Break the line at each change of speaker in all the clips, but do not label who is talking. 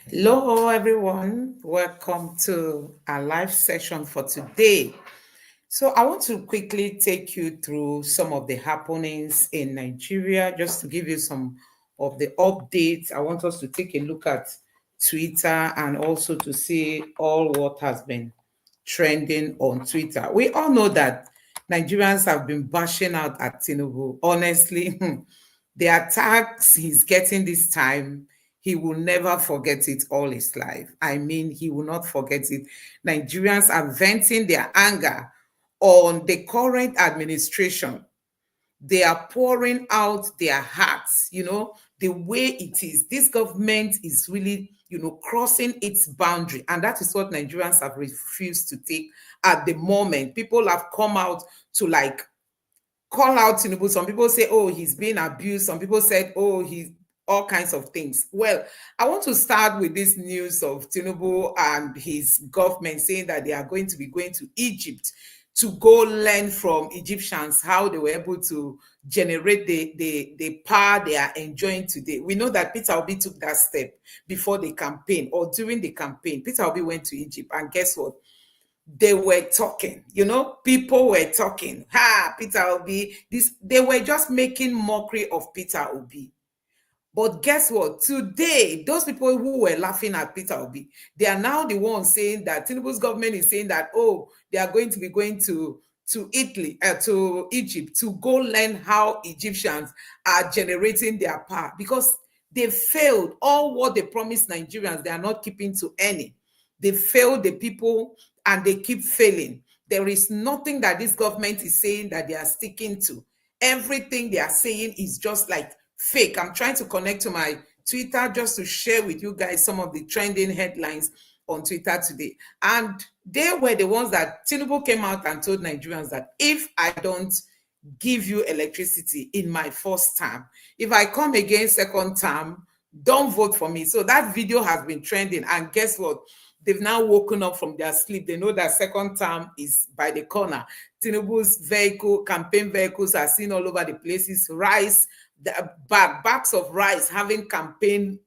Hello, everyone. Welcome to our live session for today. So, I want to quickly take you through some of the happenings in Nigeria, just to give you some of the updates. I want us to take a look at Twitter and also to see all what has been trending on Twitter. We all know that Nigerians have been bashing out at Tinubu. Honestly, the attacks he's getting this time, he will never forget it all his life. I mean, he will not forget it. Nigerians are venting their anger on the current administration. They are pouring out their hearts, the way it is. This government is really, crossing its boundary. And that is what Nigerians have refused to take at the moment. People have come out to call out Tinubu. Some people say, oh, he's being abused. Some people said, oh, he's all kinds of things. Well, I want to start with this news of Tinubu and his government saying that they are going to be going to Egypt to go learn from Egyptians how they were able to generate the power they are enjoying today. We know that Peter Obi took that step before the campaign or during the campaign. Peter Obi went to Egypt, and guess what? They were talking, people were talking. Peter Obi, they were just making mockery of Peter Obi. But guess what? Today, those people who were laughing at Peter Obi, they are now the ones saying that Tinubu's government is saying that, oh, they are going to be going to Italy, to Egypt, to go learn how Egyptians are generating their power, because they failed all what they promised Nigerians. They are not keeping to any. They failed the people, and they keep failing. There is nothing that this government is saying that they are sticking to. Everything they are saying is just like fake. I'm trying to connect to my Twitter just to share with you guys some of the trending headlines on Twitter today. And they were the ones that Tinubu came out and told Nigerians that if I don't give you electricity in my first term, if I come again second term, don't vote for me. So that video has been trending. And guess what? They've now woken up from their sleep. They know that second term is by the corner. Tinubu's campaign vehicles are seen all over the places. Rice, the bags of rice having campaign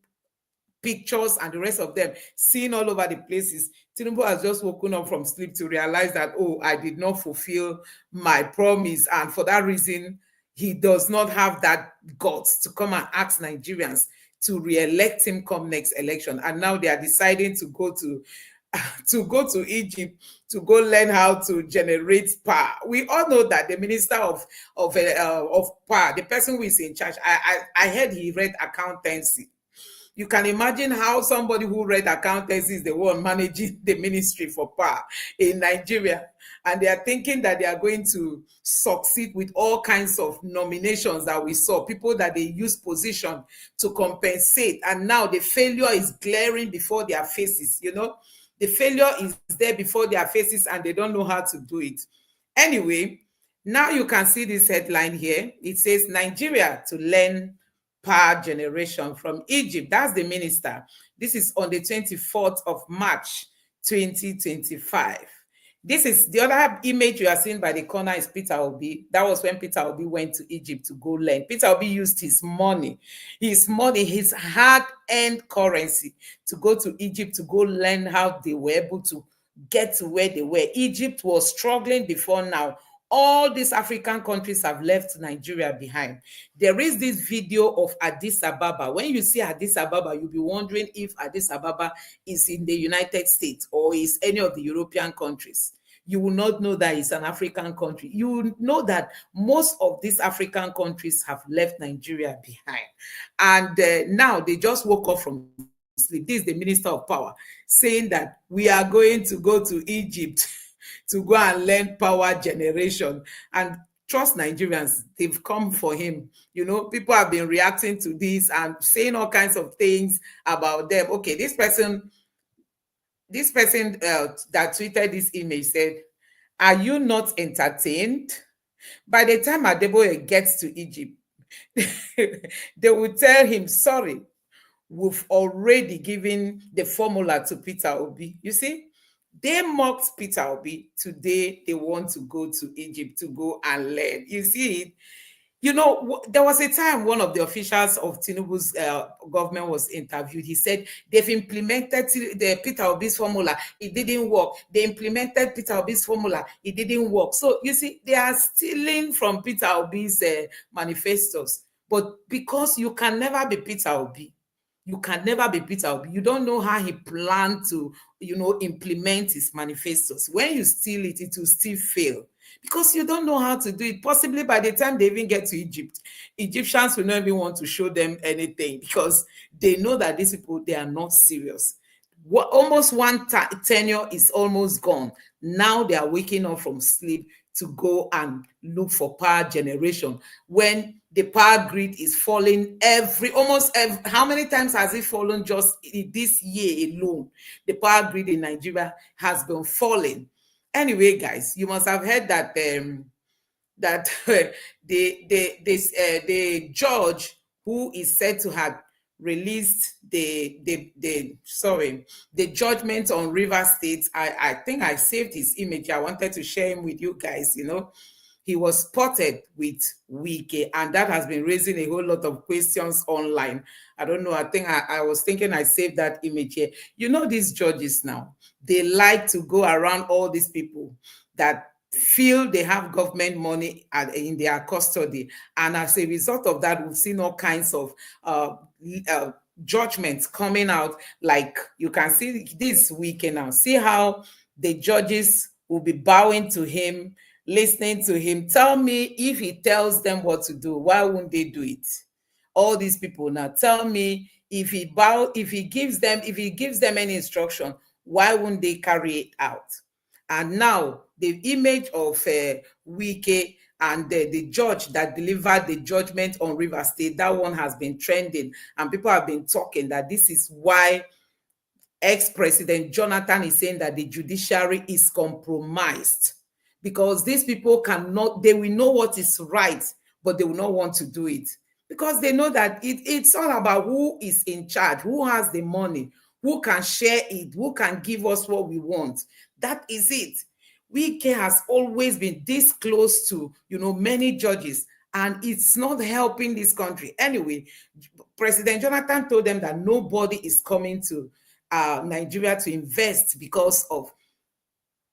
pictures and the rest of them seen all over the places. Tinubu has just woken up from sleep to realize that, oh, I did not fulfill my promise. And for that reason, he does not have that guts to come and ask Nigerians to re-elect him come next election. And now they are deciding to go to Egypt to go learn how to generate power. We all know that the minister of power, the person who is in charge, I heard he read accountancy. You can imagine how somebody who read accountancy is the one managing the ministry for power in Nigeria. And they are thinking that they are going to succeed with all kinds of nominations that we saw, people that they use position to compensate. And now the failure is glaring before their faces, The failure is there before their faces and they don't know how to do it. Anyway, now you can see this headline here. It says Nigeria to learn power generation from Egypt. That's the minister. This is on the 24th of March, 2025. This is the other image you are seeing by the corner is Peter Obi. That was when Peter Obi went to Egypt to go learn. Peter Obi used his his hard-earned currency to go to Egypt to go learn how they were able to get to where they were. Egypt was struggling before now. All these African countries have left Nigeria behind. There is this video of Addis Ababa. When you see Addis Ababa, you'll be wondering if Addis Ababa is in the United States or is any of the European countries. You will not know that it's an African country. You will know that most of these African countries have left Nigeria behind. And now they just woke up from sleep. This is the Minister of Power saying that we are going to go to Egypt to go and learn power generation. And trust Nigerians, they've come for him. People have been reacting to this and saying all kinds of things about them. Okay, this person that tweeted this image said, are you not entertained? By the time Adeboye gets to Egypt, they will tell him, sorry, we've already given the formula to Peter Obi. You see? They mocked Peter Obi. Today, they want to go to Egypt to go and learn. You see it? You know, there was a time one of the officials of Tinubu's government was interviewed. He said they've implemented the Peter Obi's formula. It didn't work. They implemented Peter Obi's formula. It didn't work. So you see, they are stealing from Peter Obi's manifestos. But because you can never be Peter Obi, you can never be Peter Obi. You don't know how he planned to, implement his manifestos. When you steal it, it will still fail because you don't know how to do it. Possibly by the time they even get to Egypt, Egyptians will not even want to show them anything because they know that these people, they are not serious. Almost one tenure is almost gone. Now they are waking up from sleep to go and look for power generation when the power grid is falling almost every, how many times has it fallen just this year alone? The power grid in Nigeria has been falling. Anyway, guys, you must have heard that the judge who is said to have released the judgment on River State. I think I saved his image. I wanted to share him with you guys. He was spotted with Wike, and that has been raising a whole lot of questions online. I don't know. I think I was thinking I saved that image here. These judges now, they like to go around all these people that feel they have government money in their custody, and as a result of that, we've seen all kinds of judgments coming out. Like you can see this weekend now. See how the judges will be bowing to him, listening to him. Tell me, if he tells them what to do, why won't they do it? All these people now, tell me, if he gives them any instruction, why won't they carry it out? And now the image of Wike and the judge that delivered the judgment on River State, that one has been trending, and people have been talking that this is why ex-president Jonathan is saying that the judiciary is compromised, because these people they will know what is right, but they will not want to do it because they know that it's all about who is in charge, who has the money, who can share it, who can give us what we want. That is it. Wike has always been this close to, many judges, and it's not helping this country. Anyway, President Jonathan told them that nobody is coming to Nigeria to invest because of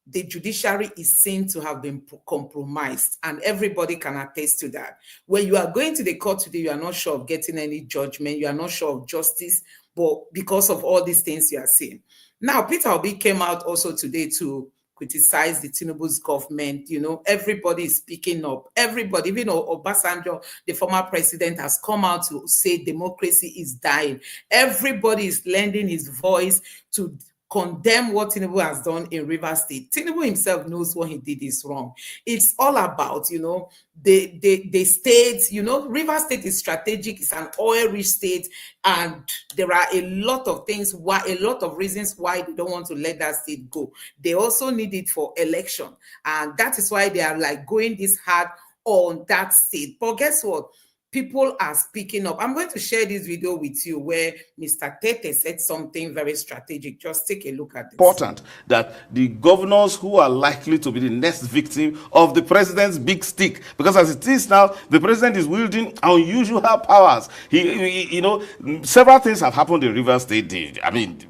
the judiciary is seen to have been compromised, and everybody can attest to that. When you are going to the court today, you are not sure of getting any judgment, you are not sure of justice, but because of all these things you are seeing. Now, Peter Obi came out also today to criticize the Tinubu's government. Everybody is speaking up. Everybody, even Obasanjo, the former president, has come out to say democracy is dying. Everybody is lending his voice to condemn what Tinubu has done in River State. Tinubu himself knows what he did is wrong. It's all about, the states. River State is strategic. It's an oil-rich state, and there are a lot of reasons why they don't want to let that state go. They also need it for election, and that is why they are like going this hard on that state. But guess what? People are speaking up. I'm going to share this video with you where Mr. Tete said something very strategic. Just take a look at this.
Important that the governors who are likely to be the next victim of the president's big stick, because as it is now, the president is wielding unusual powers. Several things have happened in River State.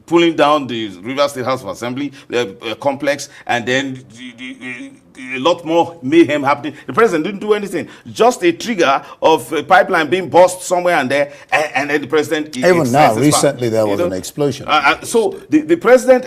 Pulling down the River State House of Assembly complex, and then a lot more mayhem happening. The president didn't do anything. Just a trigger of a pipeline being burst somewhere and there, and then the president...
Even now, recently there was an explosion.
So the president,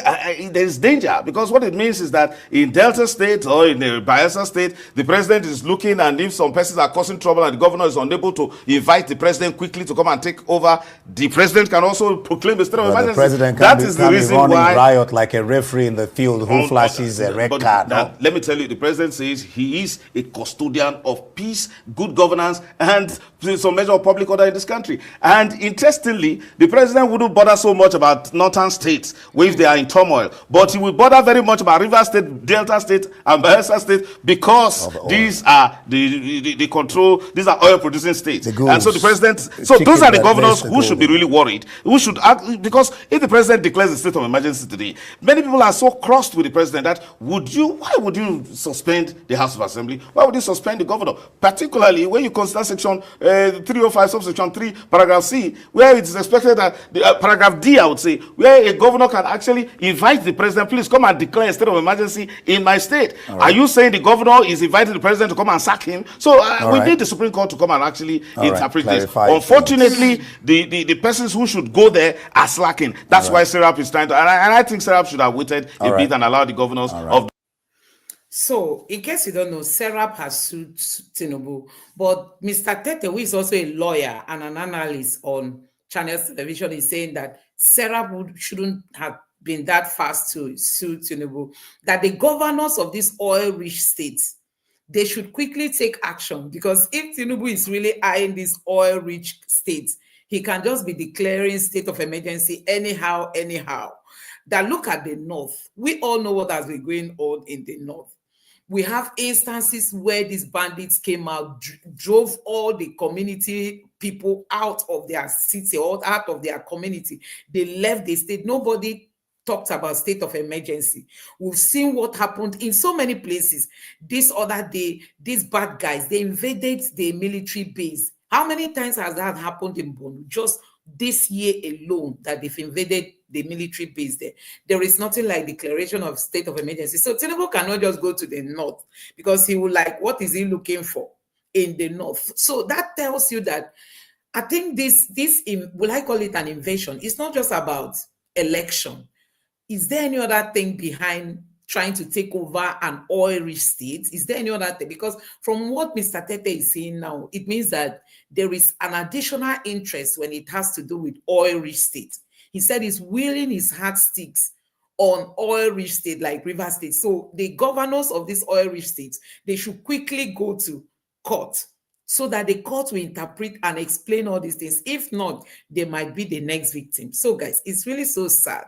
there is danger, because what it means is that in Delta State or in the Bayelsa State, the president is looking, and if some persons are causing trouble and the governor is unable to invite the president quickly to come and take over, the president can also proclaim a state of emergency.
The president can be running riot like a referee in the field who flashes a red card.
Let me tell you, the president says he is a custodian of peace, good governance, and some measure of public order in this country. And interestingly, the president wouldn't bother so much about northern states if they are in turmoil, but he will bother very much about River State, Delta State, and Bayelsa State, because these are the control, these are oil producing states. And so the president, those are the governors who should be really worried. Who should act, because if the president declares a state of emergency today, many people are so crossed with the president that why would you suspend the House of Assembly? Why would you suspend the governor? Particularly when you consider section 305, subsection 3, paragraph C, where it is expected that, paragraph D, I would say, where a governor can actually invite the president, please come and declare a state of emergency in my state. Right. Are you saying the governor is inviting the president to come and sack him? So we need the Supreme Court to come and actually interpret this. Unfortunately, the persons who should go there are slacking. That's why Serap is trying to, and I think Serap should have waited a bit and allowed the governors of.
So, in case you don't know, Serap has sued Tinubu, but Mr. Tete, who is also a lawyer and an analyst on Channels Television, is saying that Serap shouldn't have been that fast to sue Tinubu, that the governors of these oil-rich states, they should quickly take action, because if Tinubu is really eyeing these oil-rich states, he can just be declaring state of emergency anyhow. That look at the north. We all know what has been going on in the north. We have instances where these bandits came out, drove all the community people out of their city or out of their community. They left the state. Nobody talked about state of emergency. We've seen what happened in so many places. This other day, these bad guys, they invaded the military base. How many times has that happened in Borno? Just this year alone that they've invaded the military base there. There is nothing like declaration of state of emergency. So Tinubu cannot just go to the north, because he will like, what is he looking for in the north? So that tells you that I think this will I call it an invasion? It's not just about election. Is there any other thing behind trying to take over an oil-rich state? Is there any other thing? Because from what Mr. Tete is saying now, it means that there is an additional interest when it has to do with oil-rich states. He said he's wheeling his heartsticks on oil-rich states like Rivers State. So the governors of these oil-rich states, they should quickly go to court so that the court will interpret and explain all these things. If not, they might be the next victim. So guys, it's really so sad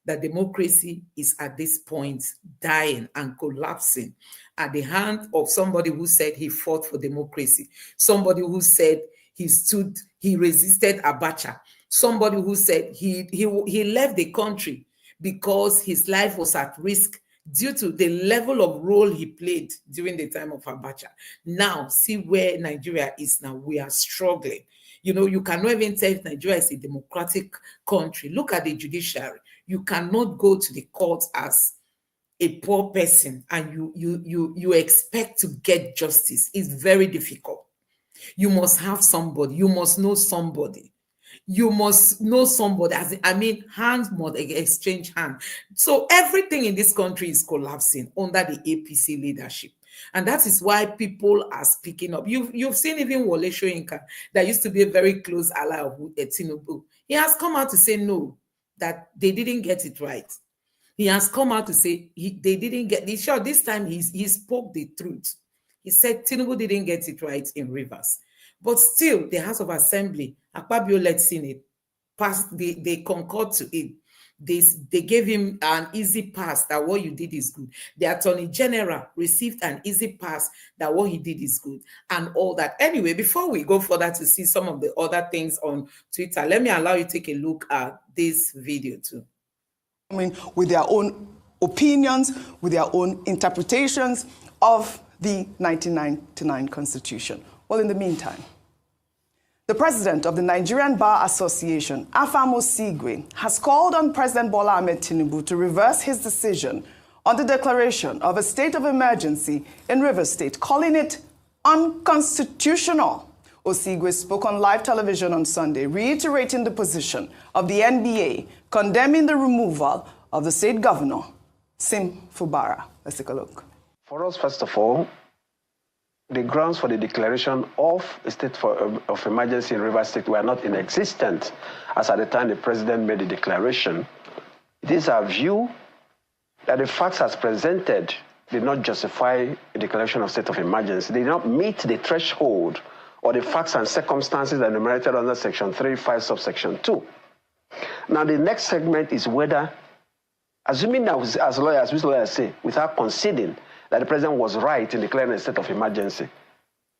that democracy is at this point dying and collapsing at the hand of somebody who said he fought for democracy, somebody who said he resisted Abacha, somebody who said he left the country because his life was at risk due to the level of role he played during the time of Abacha. Now, see where Nigeria is now. We are struggling. You know, you cannot even tell if Nigeria is a democratic country. Look at the judiciary. You cannot go to the court as a poor person and you expect to get justice. It's very difficult. You must have somebody. You must know somebody. You must know somebody. Hands must exchange hands. So everything in this country is collapsing under the APC leadership. And that is why people are speaking up. You've seen even Wole Soyinka, that used to be a very close ally of Tinubu. He has come out to say no, that they didn't get it right. He has come out to say they didn't get it. Sure, this time he spoke the truth. He said Tinubu didn't get it right in Rivers. But still, the House of Assembly, Akpabio-led Senate, passed, they concurred to it. They gave him an easy pass that what you did is good. The Attorney General received an easy pass that what he did is good, and all that. Anyway, before we go further to see some of the other things on Twitter, let me allow you to take a look at this video too.
With their own opinions, with their own interpretations of the 1999 Constitution. Well, in the meantime, the president of the Nigerian Bar Association, Afam Osigwe, has called on President Bola Ahmed Tinubu to reverse his decision on the declaration of a state of emergency in Rivers State, calling it unconstitutional. Osigwe spoke on live television on Sunday, reiterating the position of the NBA, condemning the removal of the state governor, Sim Fubara. Let's take a look.
For us, first of all, the grounds for the declaration of a state of emergency in Rivers State were not in existence as at the time the president made the declaration. It is our view that the facts as presented did not justify a declaration of state of emergency. They did not meet the threshold or the facts and circumstances enumerated under Section 3(5) subsection 2. Now, the next segment is whether, assuming that as lawyers say, without conceding that the president was right in declaring a state of emergency,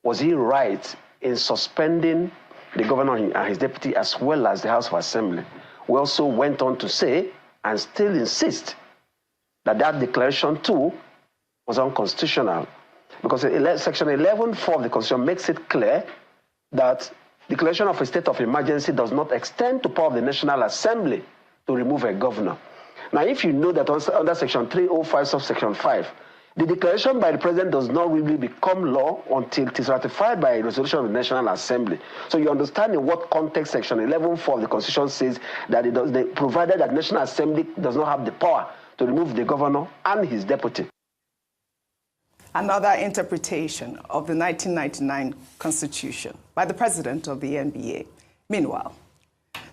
was he right in suspending the governor and his deputy as well as the House of Assembly? We also went on to say and still insist that that declaration too was unconstitutional because Section 11(4) of the Constitution makes it clear that declaration of a state of emergency does not extend to power of the National Assembly to remove a governor. Now, if you know that under Section 305, subsection 5, the declaration by the president does not really become law until it is ratified by a resolution of the National Assembly. So you understand in what context Section 11(4) of the Constitution says that provided that the National Assembly does not have the power to remove the governor and his deputy.
Another interpretation of the 1999 Constitution by the president of the NBA. Meanwhile,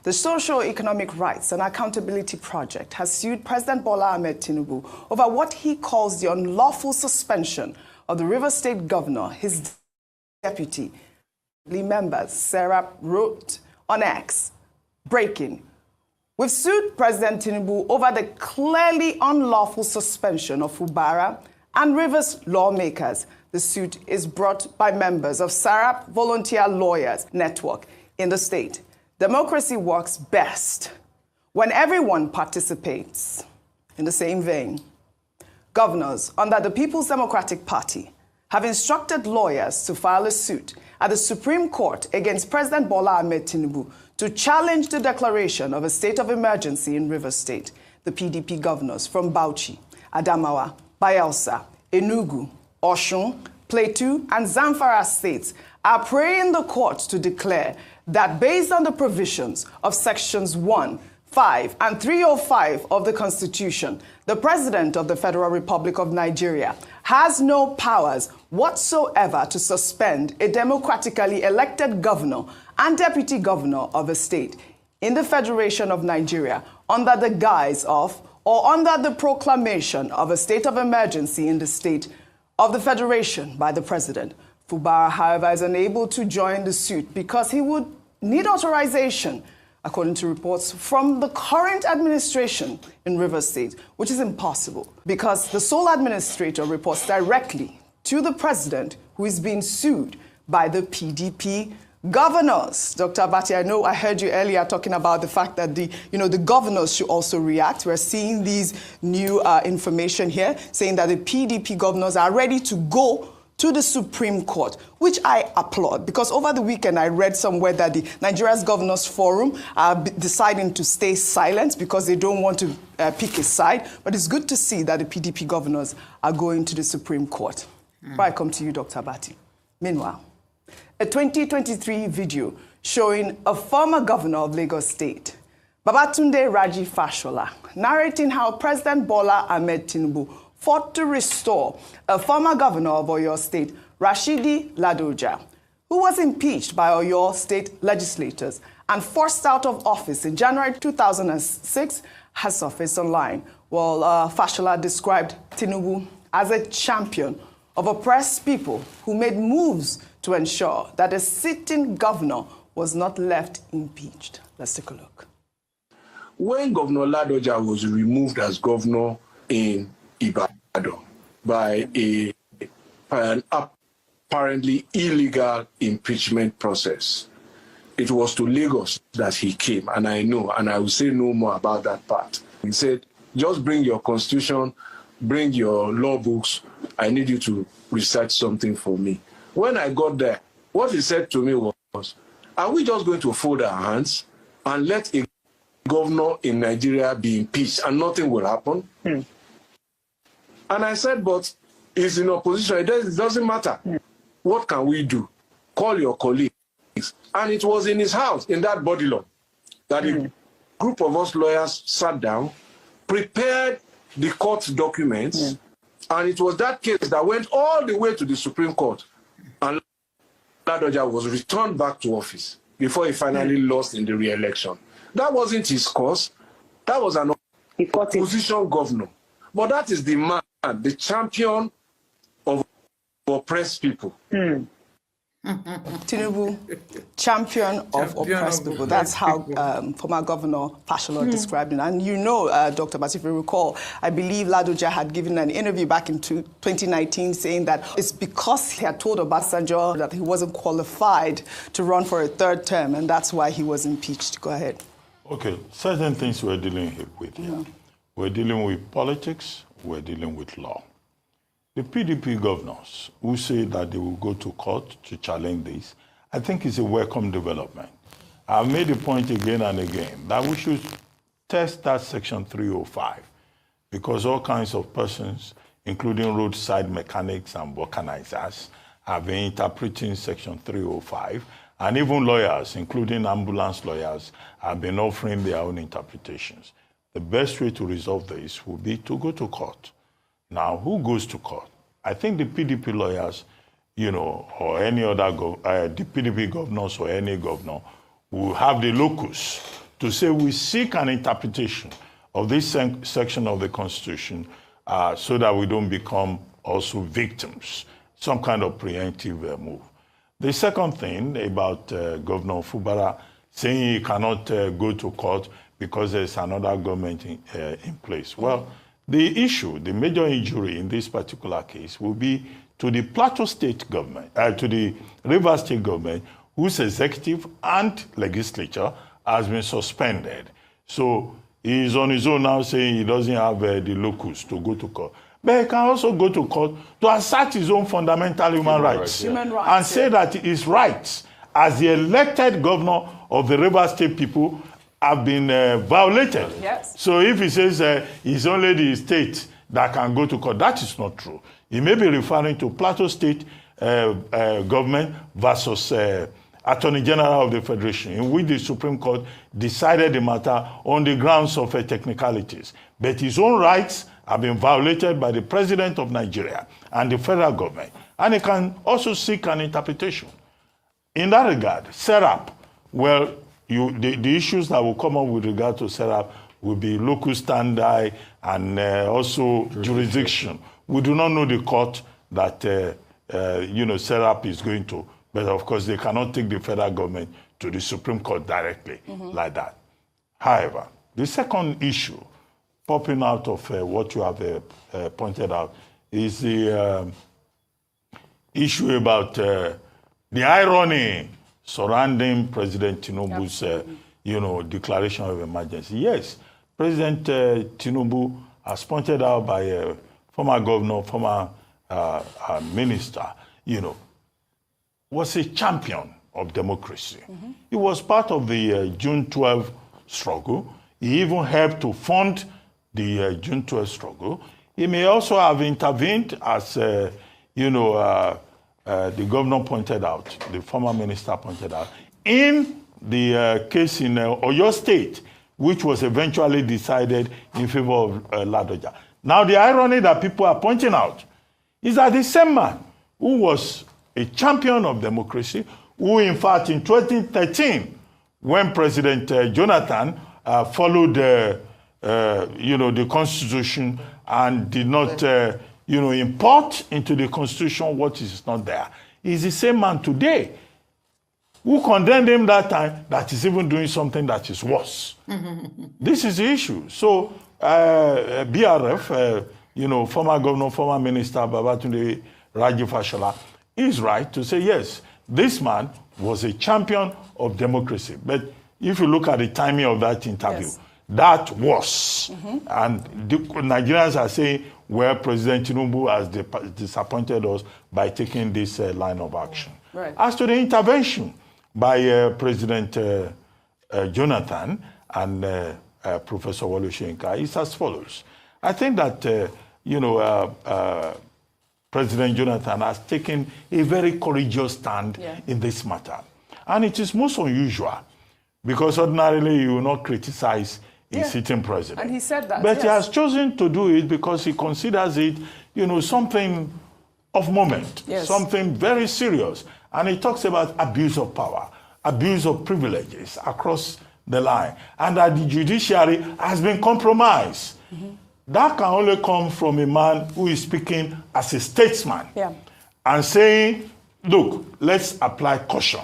the Socio-Economic Rights and Accountability Project has sued President Bola Ahmed Tinubu over what he calls the unlawful suspension of the Rivers State Governor, his deputy. Members, Sarah wrote on X, breaking, "We've sued President Tinubu over the clearly unlawful suspension of Fubara and Rivers lawmakers." The suit is brought by members of Sarap Volunteer Lawyers Network in the state. Democracy works best when everyone participates. In the same vein, governors under the People's Democratic Party have instructed lawyers to file a suit at the Supreme Court against President Bola Ahmed Tinubu to challenge the declaration of a state of emergency in Rivers State. The PDP governors from Bauchi, Adamawa, Bayelsa, Enugu, Osun, Plateau, and Zamfara states are praying the court to declare that based on the provisions of sections 1, 5, and 305 of the Constitution, the President of the Federal Republic of Nigeria has no powers whatsoever to suspend a democratically elected governor and deputy governor of a state in the Federation of Nigeria under the guise of or under the proclamation of a state of emergency in the state of the Federation by the President. Fubara, however, is unable to join the suit because he would need authorization, according to reports from the current administration in Rivers State, which is impossible because the sole administrator reports directly to the president, who is being sued by the PDP governors. Dr. Abati, I know I heard you earlier talking about the fact that the governors should also react. We're seeing these new information here saying that the PDP governors are ready to go to the Supreme Court, which I applaud, because over the weekend I read somewhere that the Nigeria's Governors Forum are deciding to stay silent because they don't want to pick a side. But it's good to see that the PDP governors are going to the Supreme Court. Before I come to you, Dr. Abati. Meanwhile, a 2023 video showing a former governor of Lagos State, Babatunde Raji Fashola, narrating how President Bola Ahmed Tinubu fought to restore a former governor of Oyo State, Rashidi Ladoja, who was impeached by Oyo State legislators and forced out of office in January 2006, has surfaced online. Well, Fashola described Tinubu as a champion of oppressed people who made moves to ensure that a sitting governor was not left impeached. Let's take a look.
When Governor Ladoja was removed as governor in Ibadan by an apparently illegal impeachment process, it was to Lagos that he came, and I know, and I will say no more about that part. He said, just bring your constitution, bring your law books, I need you to research something for me. When I got there, what he said to me was, are we just going to fold our hands and let a governor in Nigeria be impeached and nothing will happen? And I said, but he's in opposition, it doesn't matter. What can we do? Call your colleagues. And it was in his house, in that body law, that a group of us lawyers sat down, prepared the court documents, and it was that case that went all the way to the Supreme Court. And Ladoja was returned back to office before he finally lost in the re-election. That wasn't his cause. That was an opposition governor. But that is the man, the champion of oppressed people.
Tinubu, champion of oppressed people. That's how former Governor Fashola described it. And you know, Dr. Basi, if you recall, I believe Ladoja had given an interview back in 2019 saying that it's because he had told Obasanjo that he wasn't qualified to run for a third term, and that's why he was impeached. Go ahead.
Okay, certain things we're dealing with here. We're dealing with politics, we're dealing with law. the PDP governors who say that they will go to court to challenge this, I think it's a welcome development. I've made the point again and again that we should test that Section 305 because all kinds of persons, including roadside mechanics and vulcanizers, have been interpreting Section 305, and even lawyers, including ambulance lawyers, have been offering their own interpretations. The best way to resolve this would be to go to court. Now, who goes to court? I think the PDP lawyers, or any other, the PDP governors or any governor will have the locus to say we seek an interpretation of this section of the Constitution so that we don't become also victims, some kind of preemptive move. The second thing about Governor Fubara saying he cannot go to court because there's another government in place. Well, the issue, the major injury in this particular case will be to the Plateau State government, to the Rivers State government, whose executive and legislature has been suspended. So he is on his own now saying he doesn't have the locus to go to court. But he can also go to court to assert his own fundamental human rights. And say that his rights as the elected governor of the Rivers State people have been violated.
Yes.
So if he says it's only the state that can go to court, that is not true. He may be referring to Plateau State government versus Attorney General of the Federation, in which the Supreme Court decided the matter on the grounds of technicalities. But his own rights have been violated by the President of Nigeria and the federal government. And he can also seek an interpretation. In that regard, SERAP, well, the issues that will come up with regard to SERAP will be locus standi and also jurisdiction. We do not know the court that SERAP is going to, but of course they cannot take the federal government to the Supreme Court directly like that. However, the second issue popping out of what you have pointed out is the issue about the irony surrounding President Tinubu's, declaration of emergency. Yes, President Tinubu, as pointed out by a former governor, former minister, was a champion of democracy. He was part of the June 12 struggle. He even helped to fund the June 12 struggle. He may also have intervened as, the governor pointed out, the former minister pointed out, in the case in Oyo State, which was eventually decided in favor of Ladoja. Now, the irony that people are pointing out is that the same man who was a champion of democracy, who in fact in 2013, when President Jonathan followed the Constitution and did not import into the Constitution what is not there, is the same man today who condemned him that time that is even doing something that is worse. This is the issue. So BRF, former governor, former minister Babatunde Raji Fashola is right to say, yes, this man was a champion of democracy. But if you look at the timing of that interview, that was. And the Nigerians are saying, well, President Tinubu has disappointed us by taking this line of action.
Right.
As to the intervention by President Jonathan and Professor Wole Soyinka, it's as follows. I think that, President Jonathan has taken a very courageous stand in this matter. And it is most unusual because ordinarily you will not criticize a sitting president.
And he said that,
But he has chosen to do it because he considers it, something of moment, something very serious. And he talks about abuse of power, abuse of privileges across the line, and that the judiciary has been compromised. That can only come from a man who is speaking as a statesman and saying, look, let's apply caution.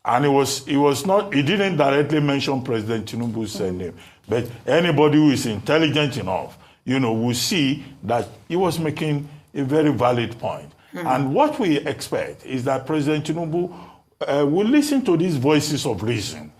And he didn't directly mention President Tinubu's name, but anybody who is intelligent enough, will see that he was making a very valid point. And what we expect is that President Tinubu will listen to these voices of reason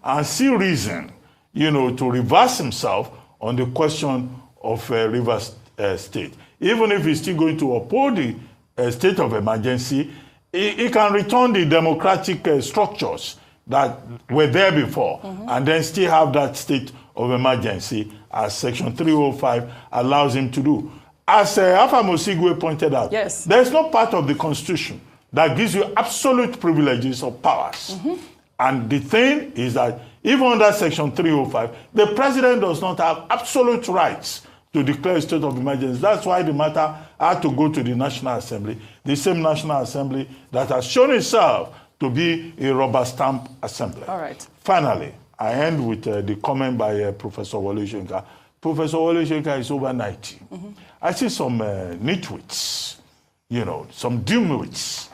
and see reason, to reverse himself on the question of Rivers State. even if he's still going to uphold the state of emergency, he can return the democratic structures that were there before and then still have that state of emergency as Section 305 allows him to do. As Alpha Mosigwe pointed out,
yes,
there's no part of the Constitution that gives you absolute privileges or powers. And the thing is that even under Section 305, the president does not have absolute rights to declare a state of emergency. That's why the matter had to go to the National Assembly, the same National Assembly that has shown itself to be a rubber stamp assembly.
All right.
Finally, I end with the comment by Professor Wole Soyinka. Professor Wole Soyinka is over 90. I see some nitwits, some dimwits,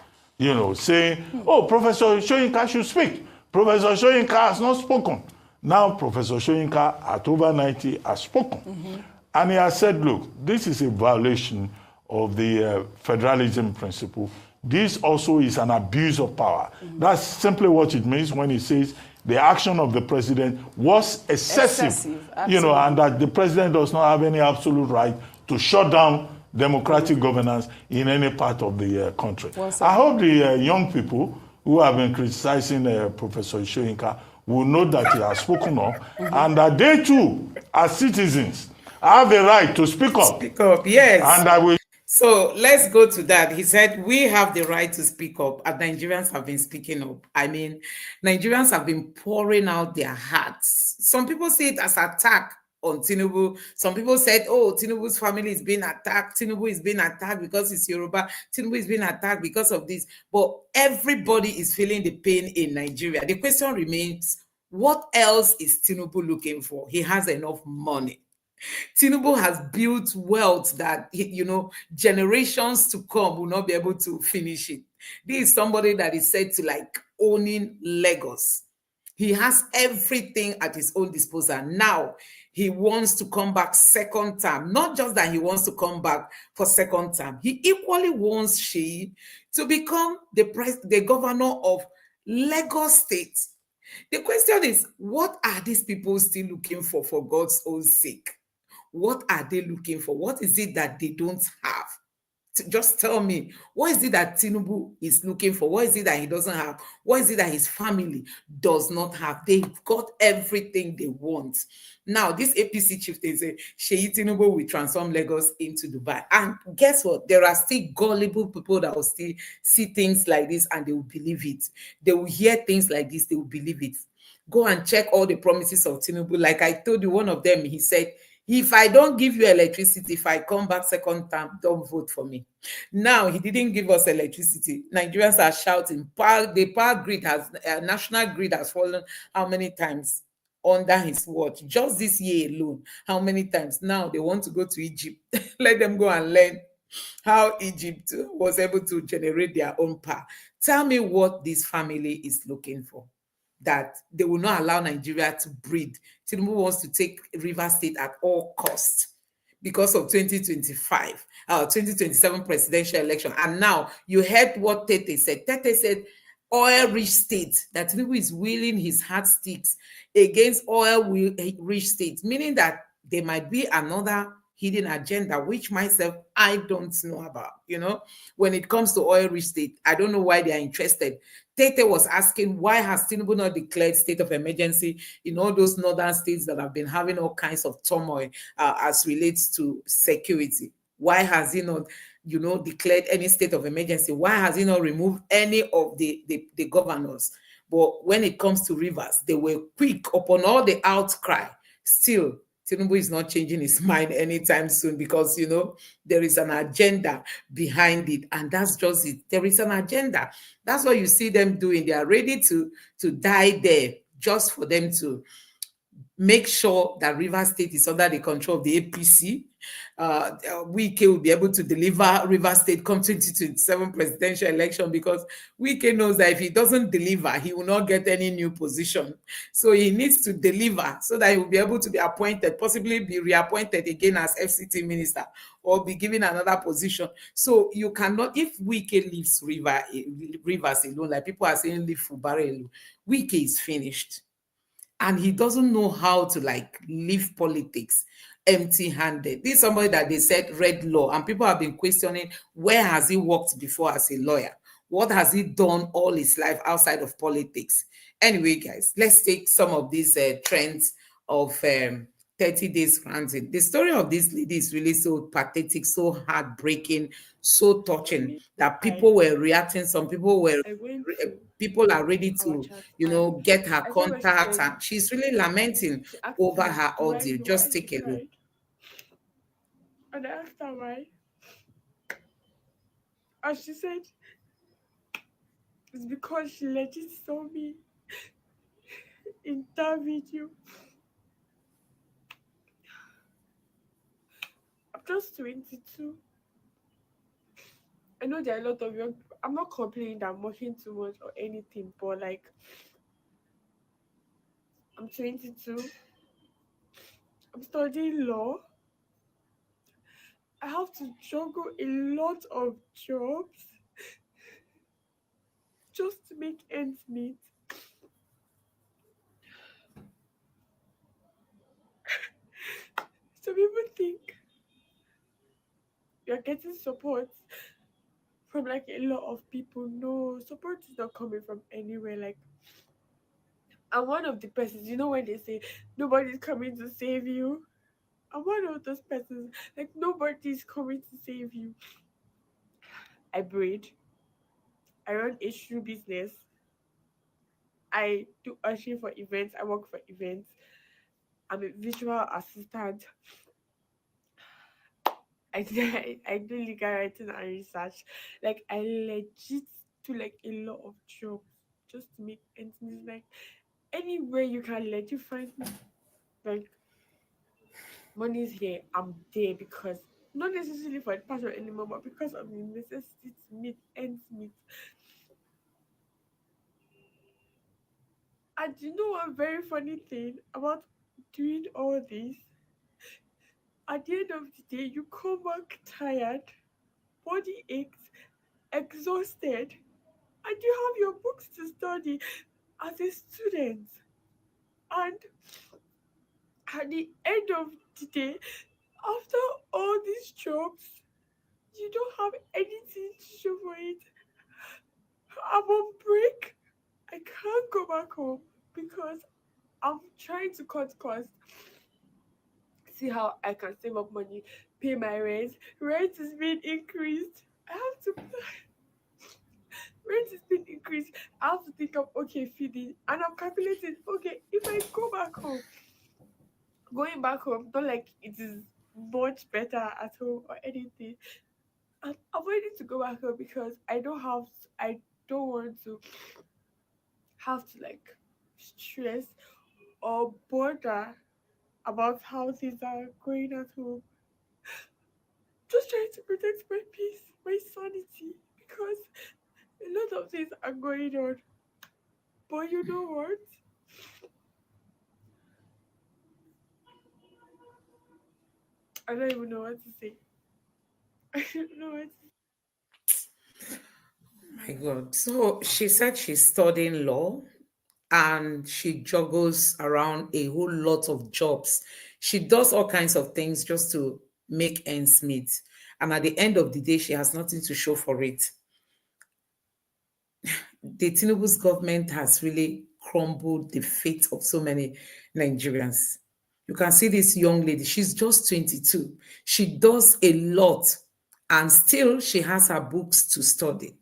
saying, oh, Professor Soyinka should speak. Professor Soyinka has not spoken. Now, Professor Soyinka, at over 90, has spoken. And he has said, look, this is a violation of the federalism principle. This also is an abuse of power. That's simply what it means when he says the action of the president was excessive, and that the president does not have any absolute right to shut down democratic governance in any part of the country. I hope the young people who have been criticizing Professor Soyinka will know that he has spoken up and that they too, as citizens, have a right to speak up.
Speak up, yes.
And I will.
So let's go to that. He said, we have the right to speak up, and Nigerians have been speaking up. I mean, Nigerians have been pouring out their hearts. Some people see it as attack on Tinubu. Some people said, oh, Tinubu's family is being attacked. Tinubu is being attacked because it's Yoruba. Tinubu is being attacked because of this. But everybody is feeling the pain in Nigeria. The question remains, what else is Tinubu looking for? He has enough money. Tinubu has built wealth that, generations to come will not be able to finish it. This is somebody that is said to like owning Lagos. He has everything at his own disposal. Now, he wants to come back second term. Not just that he wants to come back for second term. He equally wants Sheyi to become the governor of Lagos State. The question is, what are these people still looking for God's own sake? What are they looking for? What is it that they don't have? Just tell me, what is it that Tinubu is looking for? What is it that he doesn't have? What is it that his family does not have? They've got everything they want. Now, this APC chieftain say, Sheyi Tinubu will transform Lagos into Dubai. And guess what? There are still gullible people that will still see things like this and they will believe it. They will hear things like this, they will believe it. Go and check all the promises of Tinubu. Like I told you, one of them, he said, if I don't give you electricity, if I come back second term, don't vote for me. Now, he didn't give us electricity. Nigerians are shouting. The power grid national grid has fallen how many times under his watch? Just this year alone, how many times? Now, they want to go to Egypt. Let them go and learn how Egypt was able to generate their own power. Tell me what this family is looking for, that they will not allow Nigeria to breathe. Tinubu wants to take Rivers State at all costs because of 2027 presidential election. And now you heard what Tete said. Tete said, oil-rich states, that Tinubu is wheeling his heartsticks against oil-rich states, meaning that there might be another hidden agenda, which myself, I don't know about. When it comes to oil-rich state, I don't know why they are interested. Tete was asking, why has Tinubu not declared state of emergency in all those northern states that have been having all kinds of turmoil as relates to security? Why has he not, declared any state of emergency? Why has he not removed any of the governors? But when it comes to Rivers, they were quick upon all the outcry. Still, Tinubu is not changing his mind anytime soon because, there is an agenda behind it. And that's just it. There is an agenda. That's what you see them doing. They are ready to die there just for them to make sure that Rivers State is under the control of the APC. Wike will be able to deliver Rivers State come 2027 presidential election, because Wike knows that if he doesn't deliver, he will not get any new position. So he needs to deliver so that he will be able to be appointed, possibly be reappointed again as FCT minister, or be given another position. So you cannot, if Wike leaves Rivers alone, like people are saying leave Fubara alone, Wike is finished. and he doesn't know how to like leave politics empty-handed. This is somebody that they said read law, and people have been questioning where has he worked before as a lawyer? What has he done all his life outside of politics? Anyway, guys, let's take some of these trends of 30 days granting. The story of this lady is really so pathetic, so heartbreaking, so touching that people were reacting. Some people were, people are ready to, get her contacts, and she's really lamenting over her ordeal. Just take a look.
And I asked her why. And she said, it's because she legit saw me in that video. I'm just 22. I know there are a lot of young people. I'm not complaining that I'm working too much or anything, but like, I'm 22. I'm studying law. I have to juggle a lot of jobs just to make ends meet. So people think you're getting support from like a lot of people. No, support is not coming from anywhere. Like, I'm one of the persons, when they say nobody's coming to save you, I'm one of those persons. Like, nobody's coming to save you. I braid. I run a shoe business. I do ushering for events. I work for events. I'm a visual assistant. I do legal writing and research. Like, I legit do like a lot of jobs just to make ends meet. Like, anywhere you can legit find me, like, money's here, I'm there, because not necessarily for the passion anymore, but because of the necessity to meet ends meet. And you know one very funny thing about doing all this? At the end of the day, you come back tired, body aches, exhausted, and you have your books to study as a student. And at the end of the day, after all these jobs, you don't have anything to show for it. I'm on break. I can't go back home because I'm trying to cut costs. See how I can save up money, pay my rent. Rent is being increased. I have to rent is being increased. I have to think of feeding, and I'm calculating, if I go back home, going back home, not like it is much better at home or anything. I'm avoiding to go back home because I don't want to have to like stress or bother about how things are going at home. Just trying to protect my peace, my sanity, because a lot of things are going on. But you know what? I don't even know what to say. I don't know what to say.
My God. So she said she's studying law and she juggles around a whole lot of jobs. She does all kinds of things just to make ends meet. And at the end of the day, she has nothing to show for it. The Tinubu's government has really crumbled the fate of so many Nigerians. You can see this young lady, she's just 22. She does a lot and still she has her books to study.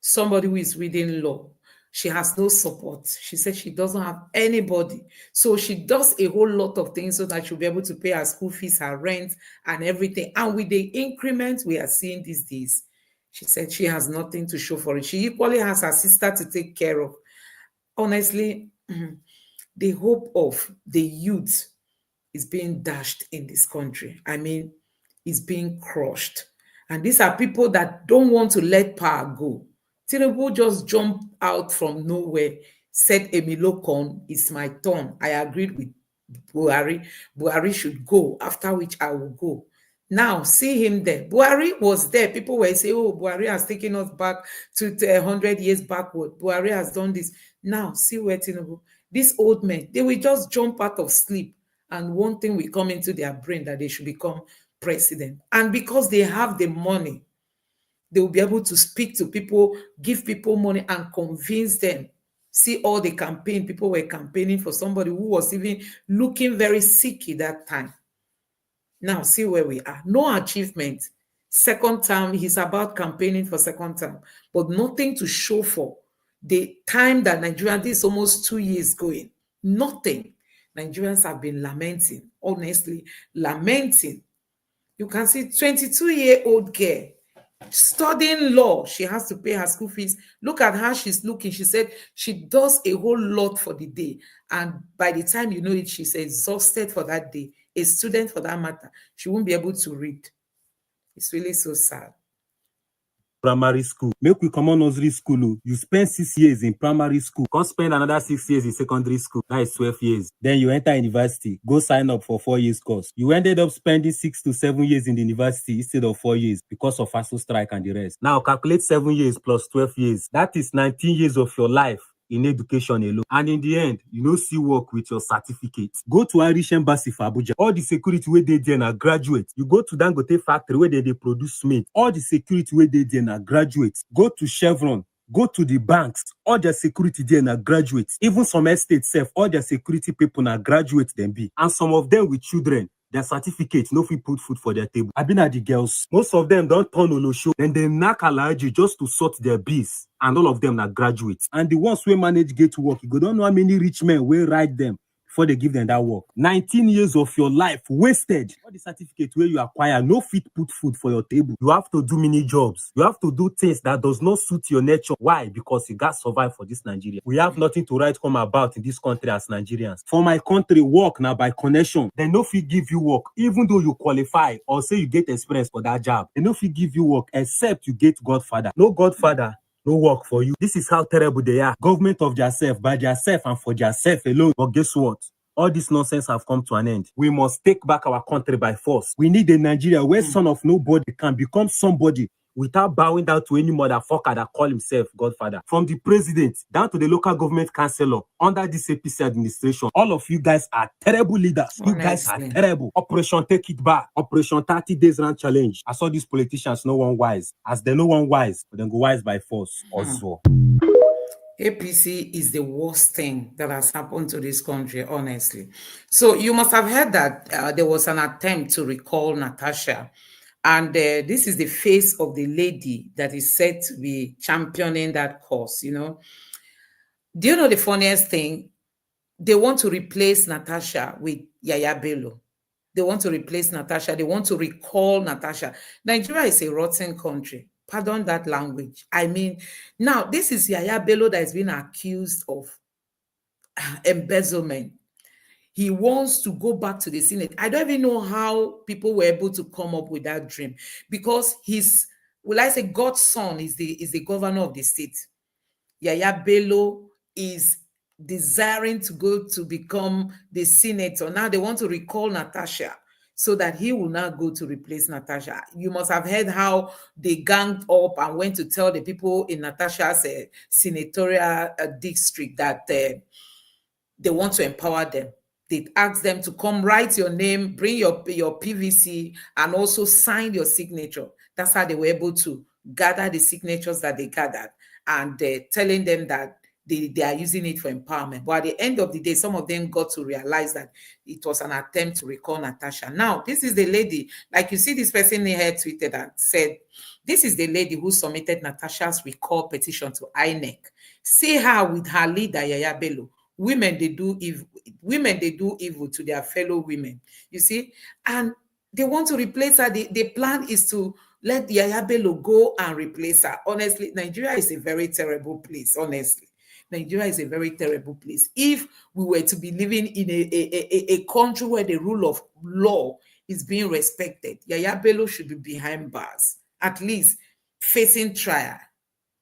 Somebody who is reading law, she has no support. She said she doesn't have anybody. So she does a whole lot of things so that she'll be able to pay her school fees, her rent, and everything. And with the increment we are seeing these days, she said she has nothing to show for it. She equally has her sister to take care of. Honestly, the hope of the youth is being dashed in this country. I mean, it's being crushed. And these are people that don't want to let power go. Tinubu just jumped out from nowhere, said Emilokon, it's my turn. I agreed with Buhari. Buhari should go, after which I will go. Now, see him there. Buhari was there. People were saying, oh, Buhari has taken us back to 100 years backward. Buhari has done this. Now, see where Tinubu. these old men, they will just jump out of sleep and one thing will come into their brain that they should become president. And because they have the money, they will be able to speak to people, give people money and convince them. See all the campaign, people were campaigning for somebody who was even looking very sick at that time. Now see where we are. No achievement. Second term, he's about campaigning for second term, but nothing to show for. The time that Nigeria, this is almost 2 years going, nothing. Nigerians have been lamenting, honestly, lamenting. You can see 22-year-old girl studying law. She has to pay her school fees. Look at how she's looking. She said she does a whole lot for the day. And by the time you know it, she's exhausted for that day. A student for that matter, she won't be able to read. It's really so sad.
Primary school. Make we come on nursery school. You spend 6 years in primary school. Come spend another 6 years in secondary school. That is 12 years. Then you enter university. Go sign up for 4 years course. You ended up spending 6 to 7 years in the university instead of 4 years because of ASU strike and the rest. Now calculate 7 years plus 12 years. That is 19 years of your life in education alone. And in the end, you no see work with your certificate. Go to Irish Embassy for Abuja. All the security where they there na graduate. You go to Dangote factory where they produce cement. All the security where they there na graduate. Go to Chevron. Go to the banks. All their security there na graduates. Even some estates self, all their security people na graduates them be. And some of them with children. Their certificates no fit put food for their table. I been at the girls. Most of them don't turn olosho. Then they knack alaji just to sort their bills. And all of them are graduates. And the ones who manage get to work, you go don't know how many rich men will write them before they give them that work. 19 years of your life wasted. All the certificate where you acquire, no fit put food for your table. You have to do many jobs. You have to do things that does not suit your nature. Why? Because you got survive for this Nigeria. We have nothing to write home about in this country as Nigerians. For my country, work now by connection. They no fit give you work, even though you qualify or say you get experience for that job. They no fit give you work except you get Godfather. No Godfather, no work for you. This is how terrible they are. Government of yourself, by yourself and for yourself alone. But guess what? All this nonsense have come to an end. We must take back our country by force. We need a Nigeria where son of nobody can become somebody without bowing down to any motherfucker that call himself Godfather. From the president down to the local government councillor under this APC administration, all of you guys are terrible leaders. You guys are terrible. Operation Take It Back. Operation 30 Days Run Challenge. I saw these politicians no one wise. As they no one wise, but then go wise by force. Also.
APC is the worst thing that has happened to this country, honestly. So you must have heard that there was an attempt to recall Natasha. And this is the face of the lady that is said to be championing that cause, you know. Do you know the funniest thing? They want to replace Natasha with Yaya Bello. They want to replace Natasha. They want to recall Natasha. Nigeria is a rotten country. Pardon that language. I mean, now this is Yaya Bello that has been accused of embezzlement. He wants to go back to the Senate. I don't even know how people were able to come up with that dream, because his, will I say, godson is the governor of the state. Yaya Bello is desiring to go to become the senator. Now they want to recall Natasha so that he will not go to replace Natasha. You must have heard how they ganged up and went to tell the people in Natasha's senatorial district that they want to empower them. They asked them to come write your name, bring your PVC, and also sign your signature. That's how they were able to gather the signatures that they gathered, and telling them that they are using it for empowerment. But at the end of the day, some of them got to realize that it was an attempt to recall Natasha. Now, this is the lady, like you see this person here tweeted and said, this is the lady who submitted Natasha's recall petition to INEC. See her with her leader, Yaya Bello. Women, they do evil to their fellow women, you see, and they want to replace her. The plan is to let Yaya Bello go and replace her. Honestly, Nigeria is a very terrible place, honestly. Nigeria is a very terrible place. If we were to be living in a country where the rule of law is being respected, Yaya Bello should be behind bars, at least facing trial.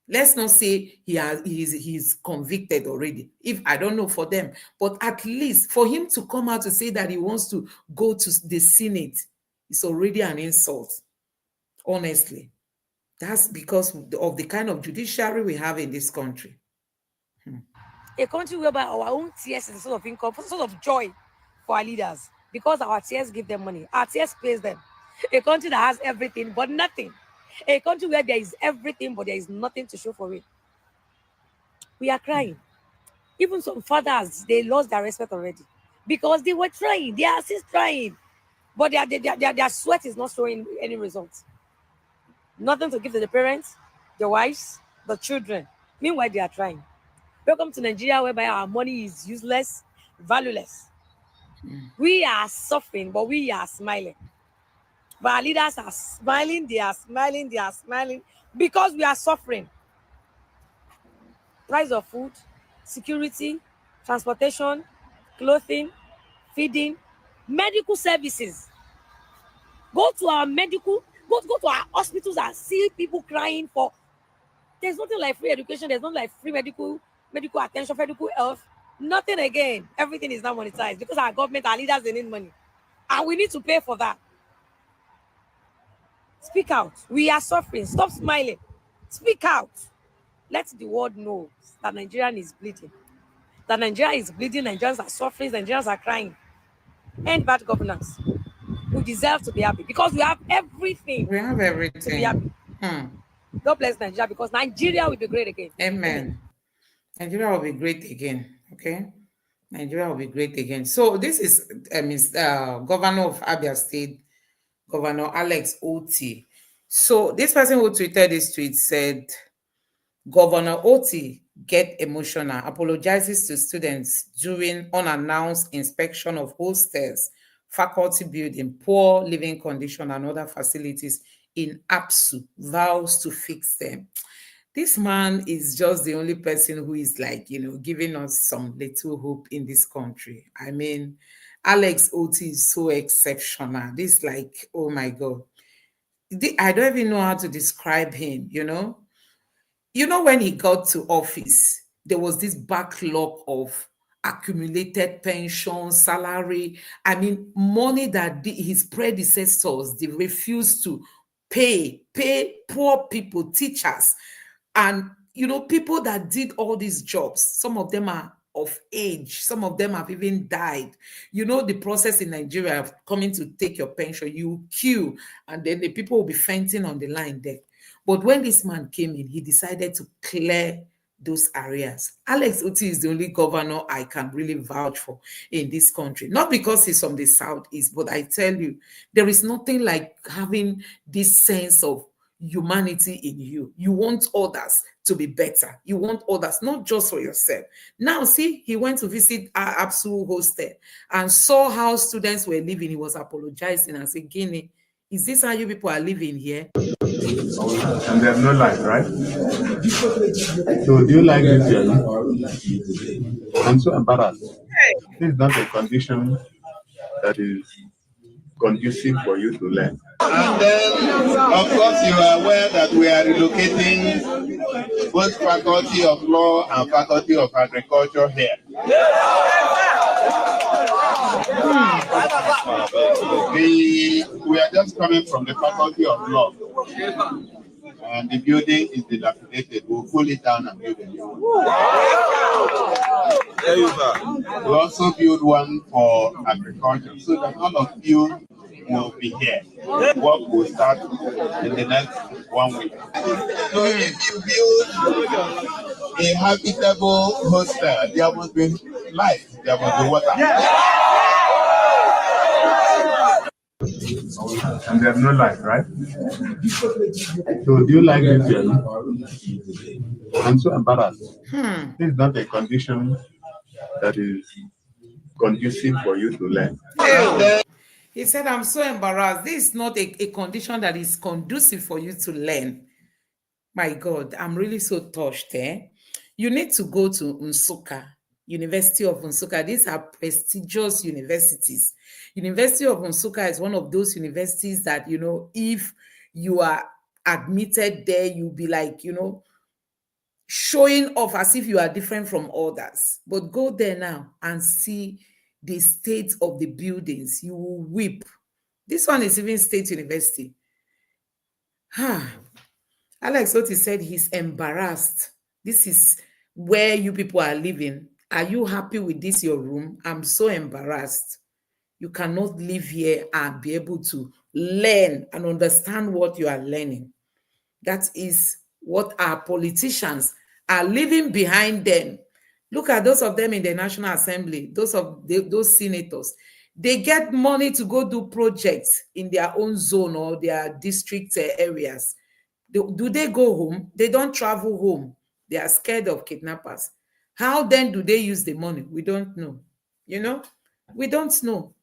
Let's not say he's convicted already. If I don't know for them, but at least for him to come out to say that he wants to go to the Senate, it's already an insult. Honestly, that's because of the kind of judiciary we have in this country.
A country whereby our own tears is a sort of income, a sort of joy for our leaders, because our tears give them money. Our tears pays them. A country that has everything but nothing. A country where there is everything but there is nothing to show for it. We are crying. Even some fathers, they lost their respect already because they were trying. They are still trying, but their sweat is not showing any results. Nothing to give to the parents, the wives, the children. Meanwhile, they are trying. Welcome to Nigeria, whereby our money is useless, valueless. We are suffering, but we are smiling. But our leaders are smiling, they are smiling, they are smiling because we are suffering. Price of food, security, transportation, clothing, feeding, medical services. Go to our go to our hospitals and see people crying for. There's nothing like free education. There's nothing like free medical attention, medical health. Nothing again. Everything is now monetized because our government, our leaders, they need money. And we need to pay for that. Speak out. We are suffering. Stop smiling. Speak out. Let the world know that Nigeria is bleeding. That Nigeria is bleeding. Nigerians are suffering. Nigerians are crying. End bad governance. We deserve to be happy because we have everything.
We have everything
to be happy. God bless Nigeria because Nigeria will be great again.
Amen. Nigeria will be great again. Okay. Nigeria will be great again. So this is Governor of Abia State, Governor Alex Oti. So this person who tweeted this tweet said, Governor Oti get emotional, apologizes to students during unannounced inspection of hostels, faculty building, poor living condition, and other facilities in APSU, vows to fix them. This man is just the only person who is like, giving us some little hope in this country. I mean, Alex Oti is so exceptional. This like, oh my God. I don't even know how to describe him, when he got to office, there was this backlog of accumulated pension, salary. I mean, money that his predecessors, they refused to pay poor people, teachers, and people that did all these jobs. Some of them are of age, some of them have even died. The process in Nigeria of coming to take your pension, you queue, and then the people will be fainting on the line there. But when this man came in, he decided to clear those areas. Alex Oti is the only governor I can really vouch for in this country. Not because he's from the Southeast, but I tell you, there is nothing like having this sense of humanity in you. You want others to be better. You want others, not just for yourself. Now, see, he went to visit our APSU hostel and saw how students were living. He was apologizing and said, Guinea, is this how you people are living here?
And there's no light, right? So do you like this journey? I'm so embarrassed. This is not a condition that is conducive for you to learn. And then, of course, you are aware that we are relocating both Faculty of Law and Faculty of Agriculture here. We are just coming from the Faculty of Law, and the building is dilapidated. We'll pull it down and build a new one. We'll also build one for agriculture so that all of you will be here. Work will start in the next 1 week. So if you build a habitable hostel, there must be light, there must be water. And there's no light, right? So do you like this journey? I'm so embarrassed. This is not a condition that is conducive for you to learn.
He said, I'm so embarrassed. This is not a condition that is conducive for you to learn. My God, I'm really so touched. You need to go to Nsukka, University of Nsukka. These are prestigious universities. University of Nsukka is one of those universities that, if you are admitted there, you'll be like, showing off as if you are different from others. But go there now and see the state of the buildings. You will weep. This one is even State University. Alex Oti said he's embarrassed. This is where you people are living. Are you happy with this, your room? I'm so embarrassed. You cannot live here and be able to learn and understand what you are learning. That is what our politicians are leaving behind them. Look at those of them in the National Assembly, those senators. They get money to go do projects in their own zone or their district areas. Do they go home? They don't travel home. They are scared of kidnappers. How then do they use the money? We don't know. You know, we don't know.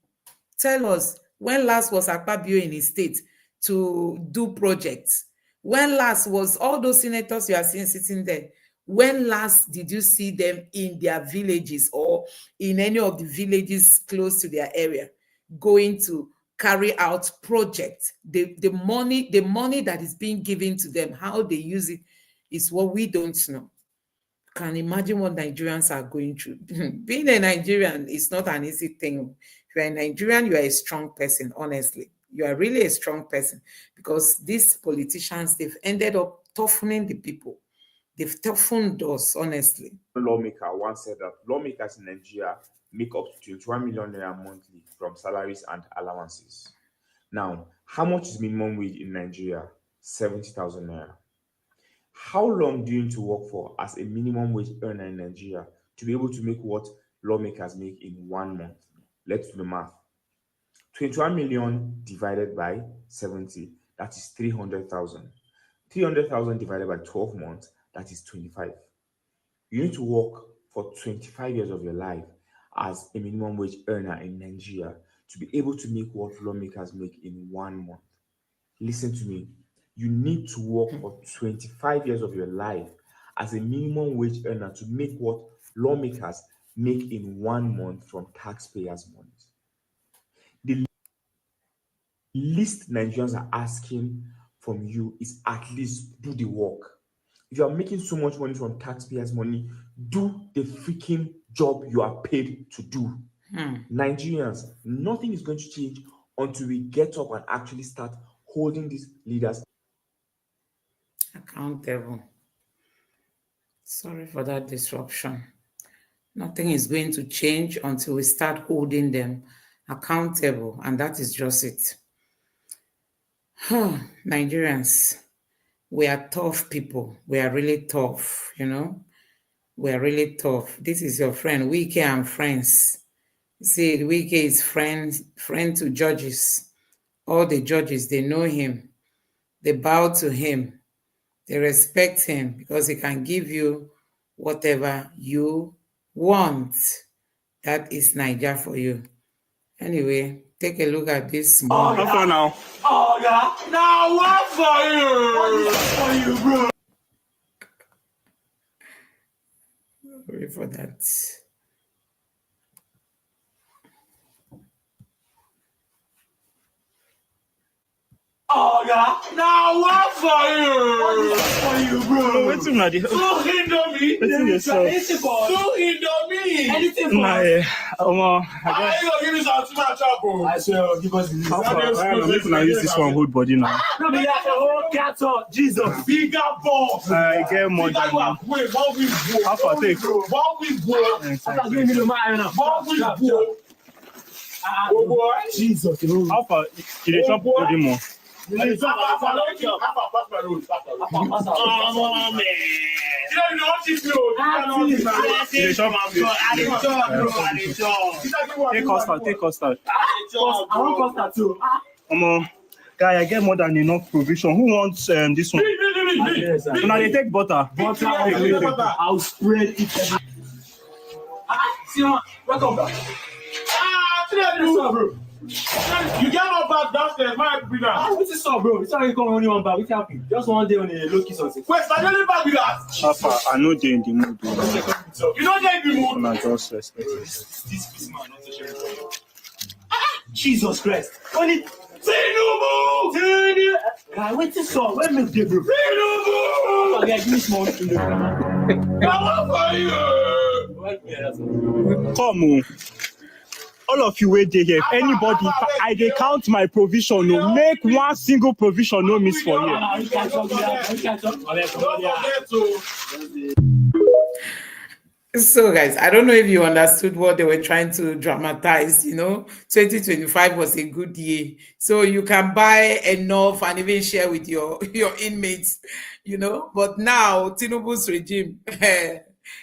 Tell us, when last was Akpabio in his state to do projects? When last was all those senators you are seeing sitting there? When last did you see them in their villages or in any of the villages close to their area going to carry out projects? The money that is being given to them, how they use it is what we don't know. Can imagine what Nigerians are going through. Being a Nigerian is not an easy thing. If you're a Nigerian, you are a strong person, honestly. You are really a strong person, because these politicians, they've ended up toughening the people. They've toughened us, honestly.
A lawmaker once said that lawmakers in Nigeria make up to 21 million naira monthly from salaries and allowances. Now, how much is minimum wage in Nigeria? 70,000 naira. How long do you need to work for as a minimum wage earner in Nigeria to be able to make what lawmakers make in 1 month? Let's do the math. 21 million divided by 70, that is 300,000. 300,000 divided by 12 months, that is 25. You need to work for 25 years of your life as a minimum wage earner in Nigeria to be able to make what lawmakers make in 1 month. Listen to me. You need to work for 25 years of your life as a minimum wage earner to make what lawmakers make in 1 month from taxpayers' money. The least Nigerians are asking from you is at least do the work. If you are making so much money from taxpayers' money, do the freaking job you are paid to do. Nigerians, nothing is going to change until we get up and actually start holding these leaders
accountable. Sorry for that disruption. Nothing is going to change until we start holding them accountable, and that is just it. Nigerians, we are tough people. We are really tough, you know. We are really tough. This is your friend, Wike and friends. See, Wike is friend to judges. All the judges, they know him. They bow to him. They respect him because he can give you whatever you want. That is Niger for you. Anyway, take a look at this.
How far now? Oh, yeah. Now what for you? What for you, bro?
Sorry for that.
Oh, yeah. Now what for you? What for you, bro?
What's in my deal?
So hinder me. So hinder me. Anything for
I
gonna give you some too much trouble. I swear, give us this.
How far? I'm making to use this one whole body now.
No, but that's a whole cattle. Jesus. Bigger balls.
I get more than
one. Wait, one week, bro.
How far take?
1 week, bro. I'm giving you the man now. 1 week, bro. Oh, boy. Jesus.
How far? Did they jump with him more?
Oh, man. You don't know this road.
Take custard.
I want custard too.
Guy, I get more than enough provision. Who wants this one?
Me.
Now they take butter.
I'll spread it. Welcome back. Bro. You get one bag downstairs, my brother.
What's this up, bro? It's already coming only one bag. What's happening? Just one day on a low key something.
Wait, I don't bag with that.
Papa, I know they're in the mood.
You know they're in the mood.
I just respect
this man, not to share.
Jesus Christ. Only
Tinubu!
Guy, what's this up? Where me dey, bro?
Tinubu!
Okay, give me small.
Come on for you.
Come on. All of you wait there. If anybody, I they count my provision. No, make one single provision. No miss for you.
So, guys, I don't know if you understood what they were trying to dramatize. 2025 was a good year. So you can buy enough and even share with your inmates, But now, Tinubu's regime,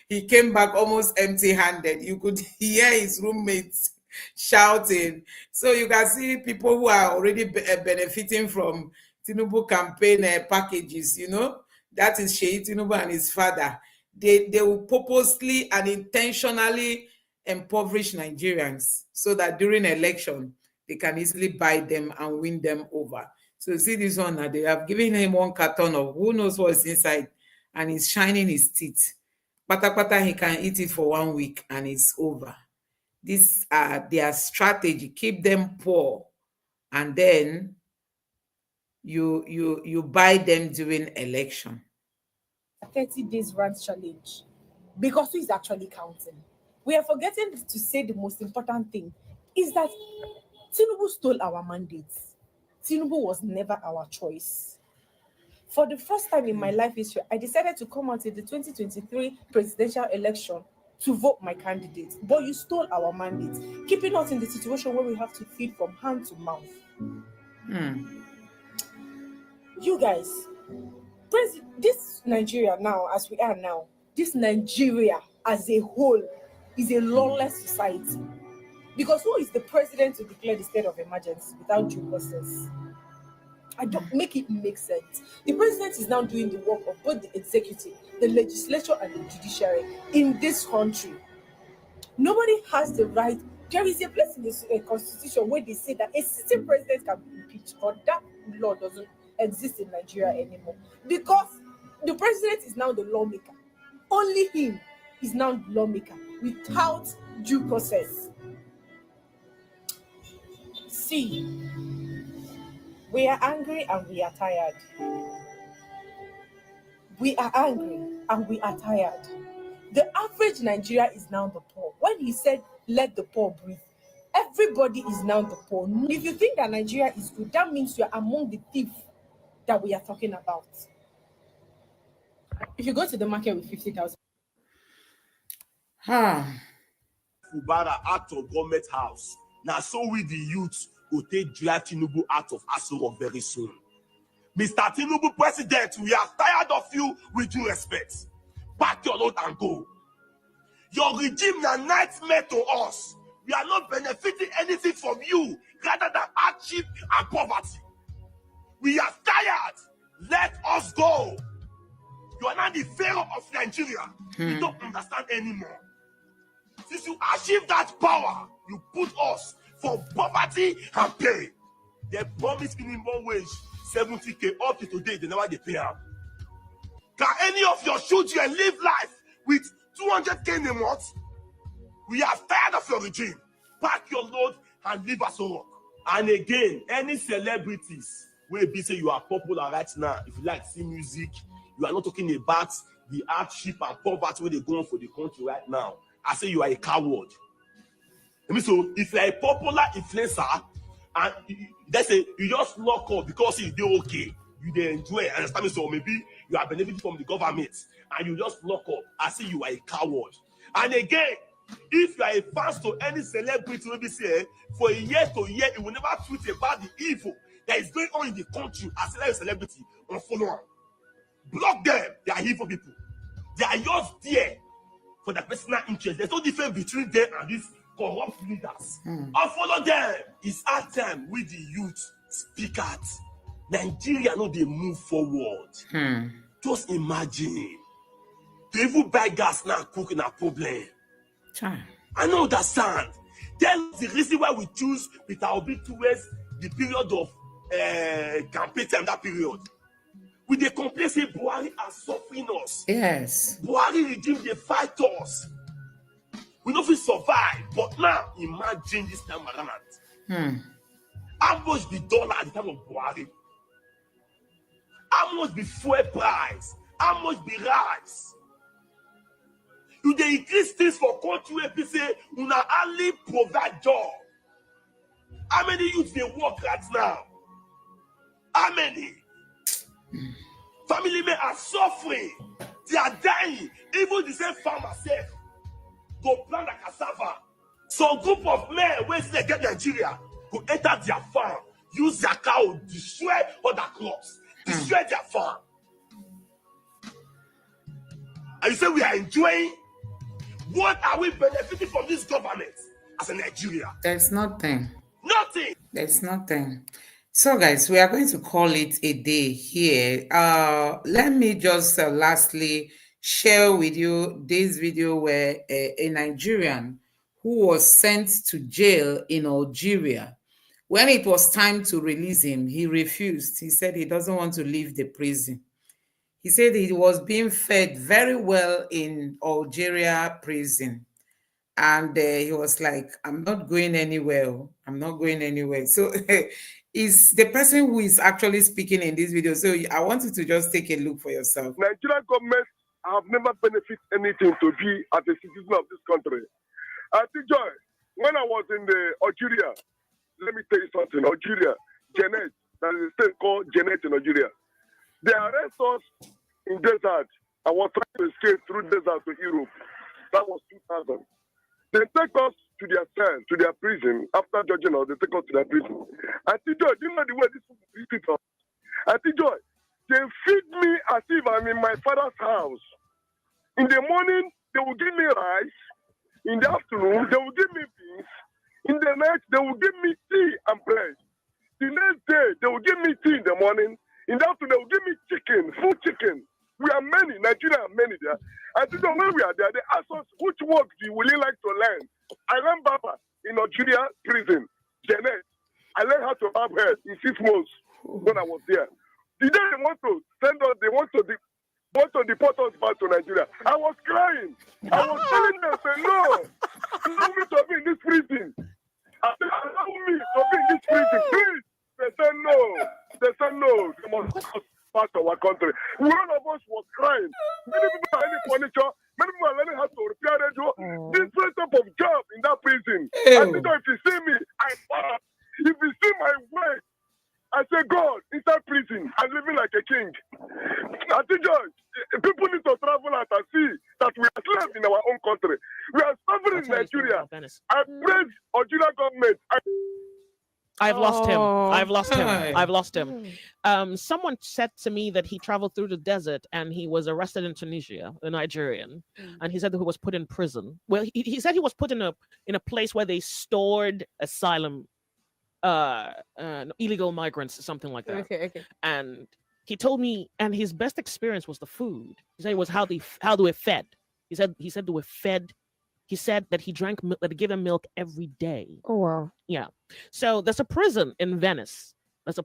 he came back almost empty handed. You could hear his roommates shouting. So you can see people who are already benefiting from Tinubu campaign packages, That is Sheyi Tinubu and his father. They will purposely and intentionally impoverish Nigerians so that during election they can easily buy them and win them over. So see this one now, they have given him one carton of who knows what's inside and he's shining his teeth. Pata he can eat it for 1 week and it's over. These are their strategy, keep them poor and then you buy them during election.
30 days rant challenge, because who is actually counting? We are forgetting to say the most important thing is that Tinubu stole our mandates. Tinubu was never our choice. For the first time in my life history, I decided to come out in the 2023 presidential election to vote my candidate. But you stole our mandate, keeping us in the situation where we have to feed from hand to mouth. You guys, this Nigeria now, as we are now, this Nigeria as a whole is a lawless society. Because who is the president to declare the state of emergency without due process? I don't make it make sense. The president is now doing the work of both the executive, the legislature, and the judiciary in this country. Nobody has the right. There is a place in the constitution where they say that a sitting president can be impeached, but that law doesn't exist in Nigeria anymore because the president is now the lawmaker. Only him is now the lawmaker without due process. See, we are angry and we are tired. We are angry and we are tired. The average Nigeria is now the poor. When he said, let the poor breathe, everybody is now the poor. If you think that Nigeria is good, that means you are among the thieves that we are talking about. If you go to the market with 50,000.
Fubara out of government house. Now, so we the youth will take drive Tinubu out of Aso very soon. Mr. Tinubu President, we are tired of you with due respect. Pack your load and go. Your regime is a nightmare to us. We are not benefiting anything from you rather than hardship and poverty. We are tired. Let us go. You are not the pharaoh of Nigeria. We don't understand anymore. Since you achieve that power, you put us for poverty and pain. They promised minimum wage 70K up to today, they never pay out. Can any of your children live life with 200K in a month? We are tired of your regime. Pack your load and leave us alone. And again, any celebrities where be say you are popular right now, if you like see music, you are not talking about the hardship and poverty where they go on for the country right now. I say you are a coward. I mean, so if you are a popular influencer and they say you just lock up because it's okay, you they enjoy, understand me? So maybe you are benefiting from the government and you just lock up. I say you are a coward. And again, if you are a fan to any celebrity, maybe say for a year to year, you will never tweet about the evil that is going on in the country as a celebrity or follower. Block them. They are evil people. They are just there for their personal interest. There's no difference between them and these corrupt leaders. Unfollow them. It's our time with the youth speak out. Nigeria know they move forward. Just imagine. To even buy gas now, cooking a problem. I don't understand. Then the reason why we choose Peter Obi towards the period of campaign time, that period. We they complain say Buhari are suffering us.
Yes.
Buhari regime they fight us. We don't feel survive. But now imagine this time around. How much the dollar at the time of Buhari? How much be fuel price? How much be rice? You they increase things for country where people say una only provide job. How many youths they work right now? How many? Family men are suffering. They are dying. Even the same farmer said, go plant a cassava. Some group of men wey still get Nigeria go enter their farm, use their cow, destroy other crops, destroy their farm. And you say we are enjoying? What are we benefiting from this government as a Nigeria?
There's nothing.
Nothing.
There's nothing. So, guys, we are going to call it a day here. Let me just lastly share with you this video where a Nigerian who was sent to jail in Algeria, when it was time to release him, he refused. He said he doesn't want to leave the prison. He said he was being fed very well in Algeria prison. And he was like, I'm not going anywhere. I'm not going anywhere. So is the person who is actually speaking in this video. So I want you to just take a look for yourself.
Nigerian government have never benefited anything to be as a citizen of this country. I think, Joy, when I was in the Algeria, let me tell you something. Algeria, Janet, there is a state called Janet in Algeria. They arrest us in desert. I was trying to escape through desert to Europe. That was 2000. They take us to their cell, to their prison. After judging us, they take us to their prison. I think, Joy, do you know the way this is treated us? I think, Joy, they feed me as if I'm in my father's house. In the morning, they will give me rice. In the afternoon, they will give me beans. In the night, they will give me tea and bread. The next day, they will give me tea in the morning. In the afternoon, they will give me chicken, full chicken. We are many, Nigeria are many there. I think that when we are there, they ask us, which work do you really like to learn? I learned Baba in Algeria prison, Janet. I learned how to barb hair in 6 months when I was there. The day they want to send us, they want to deport us back to Nigeria. I was crying. I was telling them, say, no, allow me to be in this prison. I said, allow me to be in this prison, please. They said no. They said no. They must take us back to our country. One of us was crying. Many people are learning furniture. Many people are learning how to repair radio. Different type of job in that prison. I think if you see me, I fall. If you see my way, I say, God, inside prison, I'm living like a king. I think people need to travel out and see that we are slaves in our own country. We are suffering in Nigeria. I praise Algeria government.
I've lost him. I've lost him. I've lost him. Someone said to me that he traveled through the desert and he was arrested in Tunisia, a Nigerian, and he said that he was put in prison. Well, he said he was put in a place where they stored asylum, illegal migrants, or something like that.
Okay.
And he told me, and his best experience was the food. He said it was how they were fed. He said they were fed. He said that he drank milk, that they gave him milk every day.
Oh, wow.
Yeah. So there's a prison in Venice. The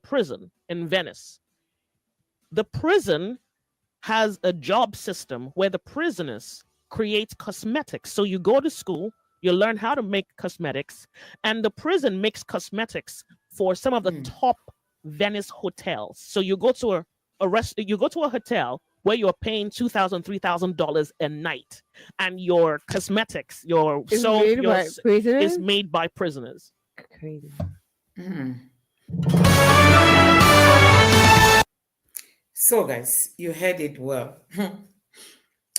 prison has a job system where the prisoners create cosmetics. So you go to school, you learn how to make cosmetics, and the prison makes cosmetics for some of the top Venice hotels. So you go to a hotel where you're paying $2,000, $3,000 a night, and your cosmetics, is made by prisoners.
Crazy.
So, guys, you heard it well.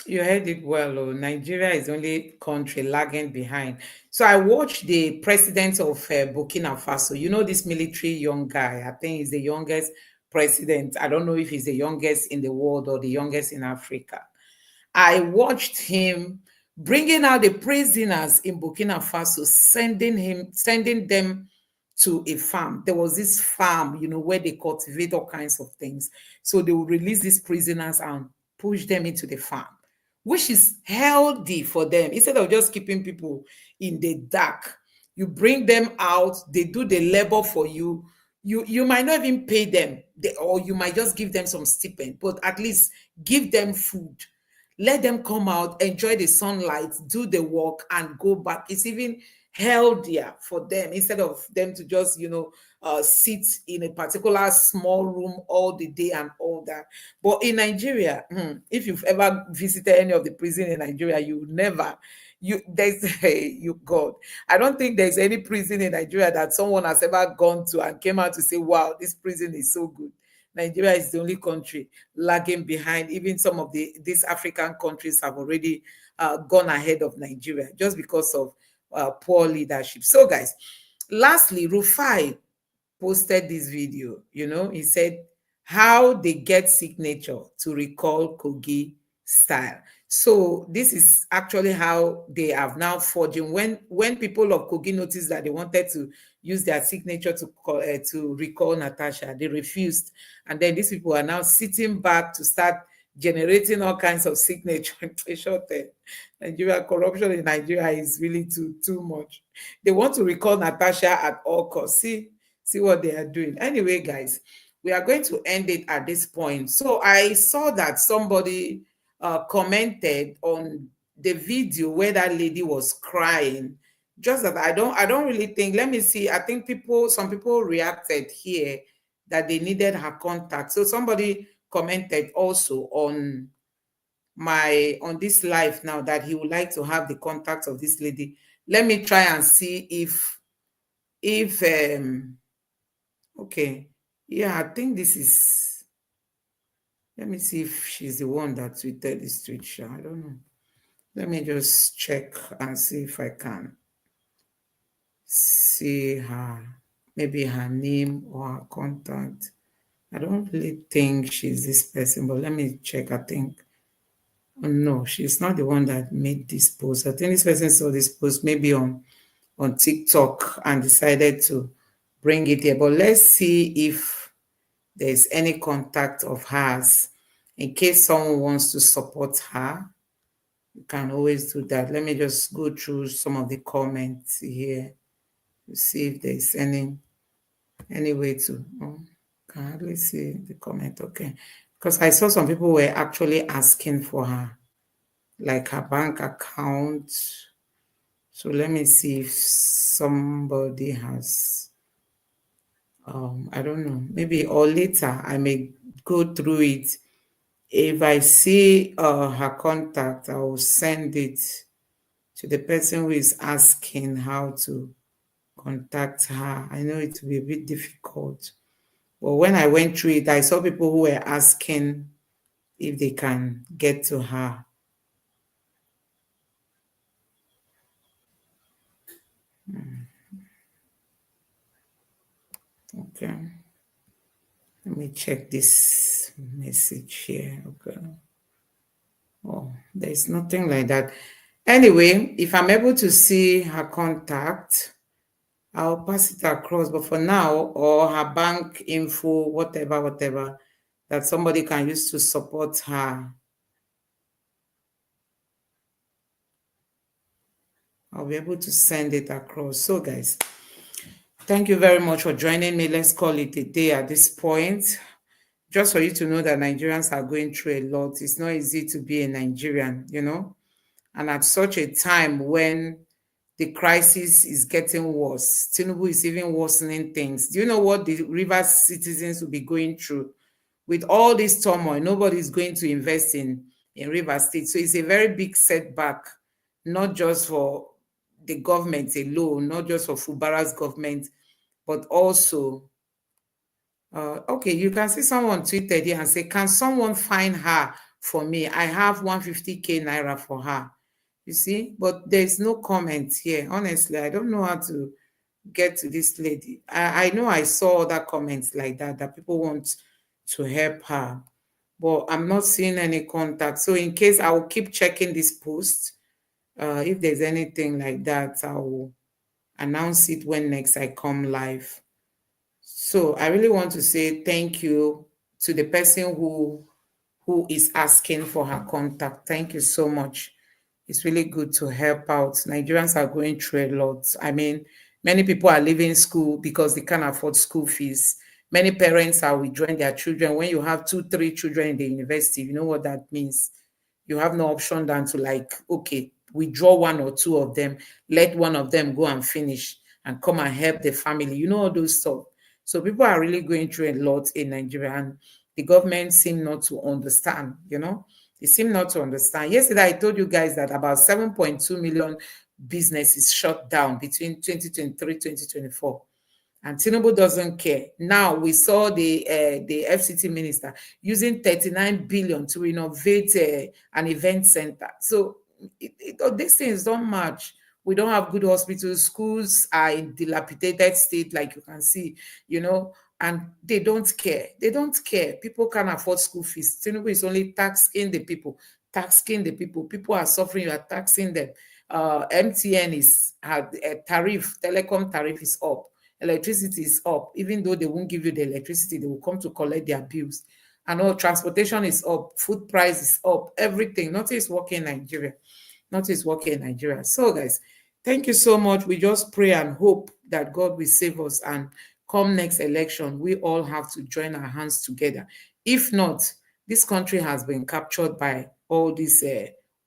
You heard it well. Oh, Nigeria is the only country lagging behind. So I watched the president of Burkina Faso. You know this military young guy. I think he's the youngest president. I don't know if he's the youngest in the world or the youngest in Africa. I watched him bringing out the prisoners in Burkina Faso, sending them to a farm. There was this farm, where they cultivate all kinds of things. So they will release these prisoners and push them into the farm, which is healthy for them. Instead of just keeping people in the dark, you bring them out, they do the labor for you. You might not even pay them, or you might just give them some stipend, but at least give them food. Let them come out, enjoy the sunlight, do the work, and go back. It's even healthier for them instead of them to just, sit in a particular small room all the day and all that. But in Nigeria, if you've ever visited any of the prison in Nigeria, God, I don't think there's any prison in Nigeria that someone has ever gone to and came out to say, wow, this prison is so good. Nigeria is the only country lagging behind. Even some of these African countries have already gone ahead of Nigeria just because of poor leadership. So, guys, lastly, Rufai posted this video. He said how they get signature to recall Kogi style. So this is actually how they have now forging. When people of Kogi noticed that they wanted to use their signature to recall Natasha, they refused, and then these people are now sitting back to start generating all kinds of signature. In short, Nigeria, corruption in Nigeria is really too much. They want to recall Natasha at all costs. See what they are doing. Anyway, guys, we are going to end it at this point. So I saw that somebody commented on the video where that lady was crying. Just that I don't really think, let me see, I think some people reacted here that they needed her contact. So somebody commented also on this live now that he would like to have the contact of this lady. Let me try and see if okay, yeah, I think this is, let me see if she's the one that tweeted this tweet. I don't know. Let me just check and see if I can see maybe her name or her contact. I don't really think she's this person, but let me check. I think, oh, no, she's not the one that made this post. I think this person saw this post maybe on TikTok and decided to bring it here. But let's see if there's any contact of hers in case someone wants to support her. You can always do that. Let me just go through some of the comments here to see if there's any way to. Can hardly see the comment. Okay, because I saw some people were actually asking for her, like her bank account. So let me see if somebody has. I don't know. Maybe or later I may go through it. If I see her contact, I will send it to the person who is asking how to contact her. I know it will be a bit difficult. But when I went through it, I saw people who were asking if they can get to her. Okay. Let me check this message here. Okay. Oh, there's nothing like that. Anyway, if I'm able to see her contact, I'll pass it across. But for now, or her bank info, whatever, that somebody can use to support her, I'll be able to send it across. So, guys, thank you very much for joining me. Let's call it a day at this point. Just for you to know that Nigerians are going through a lot. It's not easy to be a Nigerian, and at such a time when the crisis is getting worse, Tinubu is even worsening things. Do you know what the Rivers citizens will be going through? With all this turmoil, nobody is going to invest in Rivers State. So it's a very big setback, not just for the government alone, not just for Fubara's government, but also, okay, you can see someone tweeted here and say, can someone find her for me? I have 150k naira for her. You see, but there's no comment here. Honestly, I don't know how to get to this lady. I know I saw other comments like that people want to help her, but I'm not seeing any contact. So in case, I will keep checking this post. If there's anything like that, I will announce it when next I come live. So I really want to say thank you to the person who is asking for her contact. Thank you so much. It's really good to help out. Nigerians are going through a lot. I mean, many people are leaving school because they can't afford school fees. Many parents are withdrawing their children. When you have 2-3 children in the university, you know what that means. You have no option than to okay, withdraw 1 or 2 of them, let one of them go and finish and come and help the family. You know all those stuff. So people are really going through a lot in Nigeria, and the government seem not to understand, They seem not to understand. Yesterday, I told you guys that about 7.2 million businesses shut down between 2023 2024. And Tinubu doesn't care. Now we saw the FCT minister using 39 billion to renovate an event center. So these things don't match. We don't have good hospitals. Schools are in dilapidated state, like you can see, and they don't care. They don't care. People can't afford school fees. Tinubu is only taxing the people, taxing the people. People are suffering. You are taxing them. MTN had a tariff, telecom tariff is up. Electricity is up. Even though they won't give you the electricity, they will come to collect their bills. And all transportation is up. Food price is up. Everything. Nothing is working in Nigeria. Nothing is working in Nigeria. So, guys, thank you so much. We just pray and hope that God will save us. And come next election, we all have to join our hands together. If not, this country has been captured by all these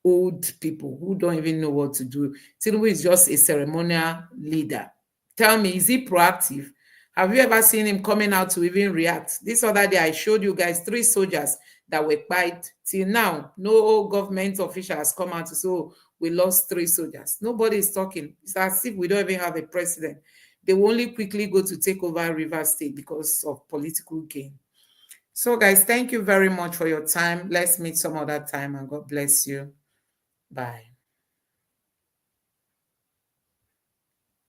old people who don't even know what to do. Tinubu is just a ceremonial leader. Tell me, is he proactive? Have you ever seen him coming out to even react? This other day, I showed you guys 3 soldiers that were killed. Till now, no government official has come out to say, oh, we lost 3 soldiers. Nobody is talking. It's as if we don't even have a president. They will only quickly go to take over Rivers State because of political gain. So, guys, thank you very much for your time. Let's meet some other time, and God bless you. Bye.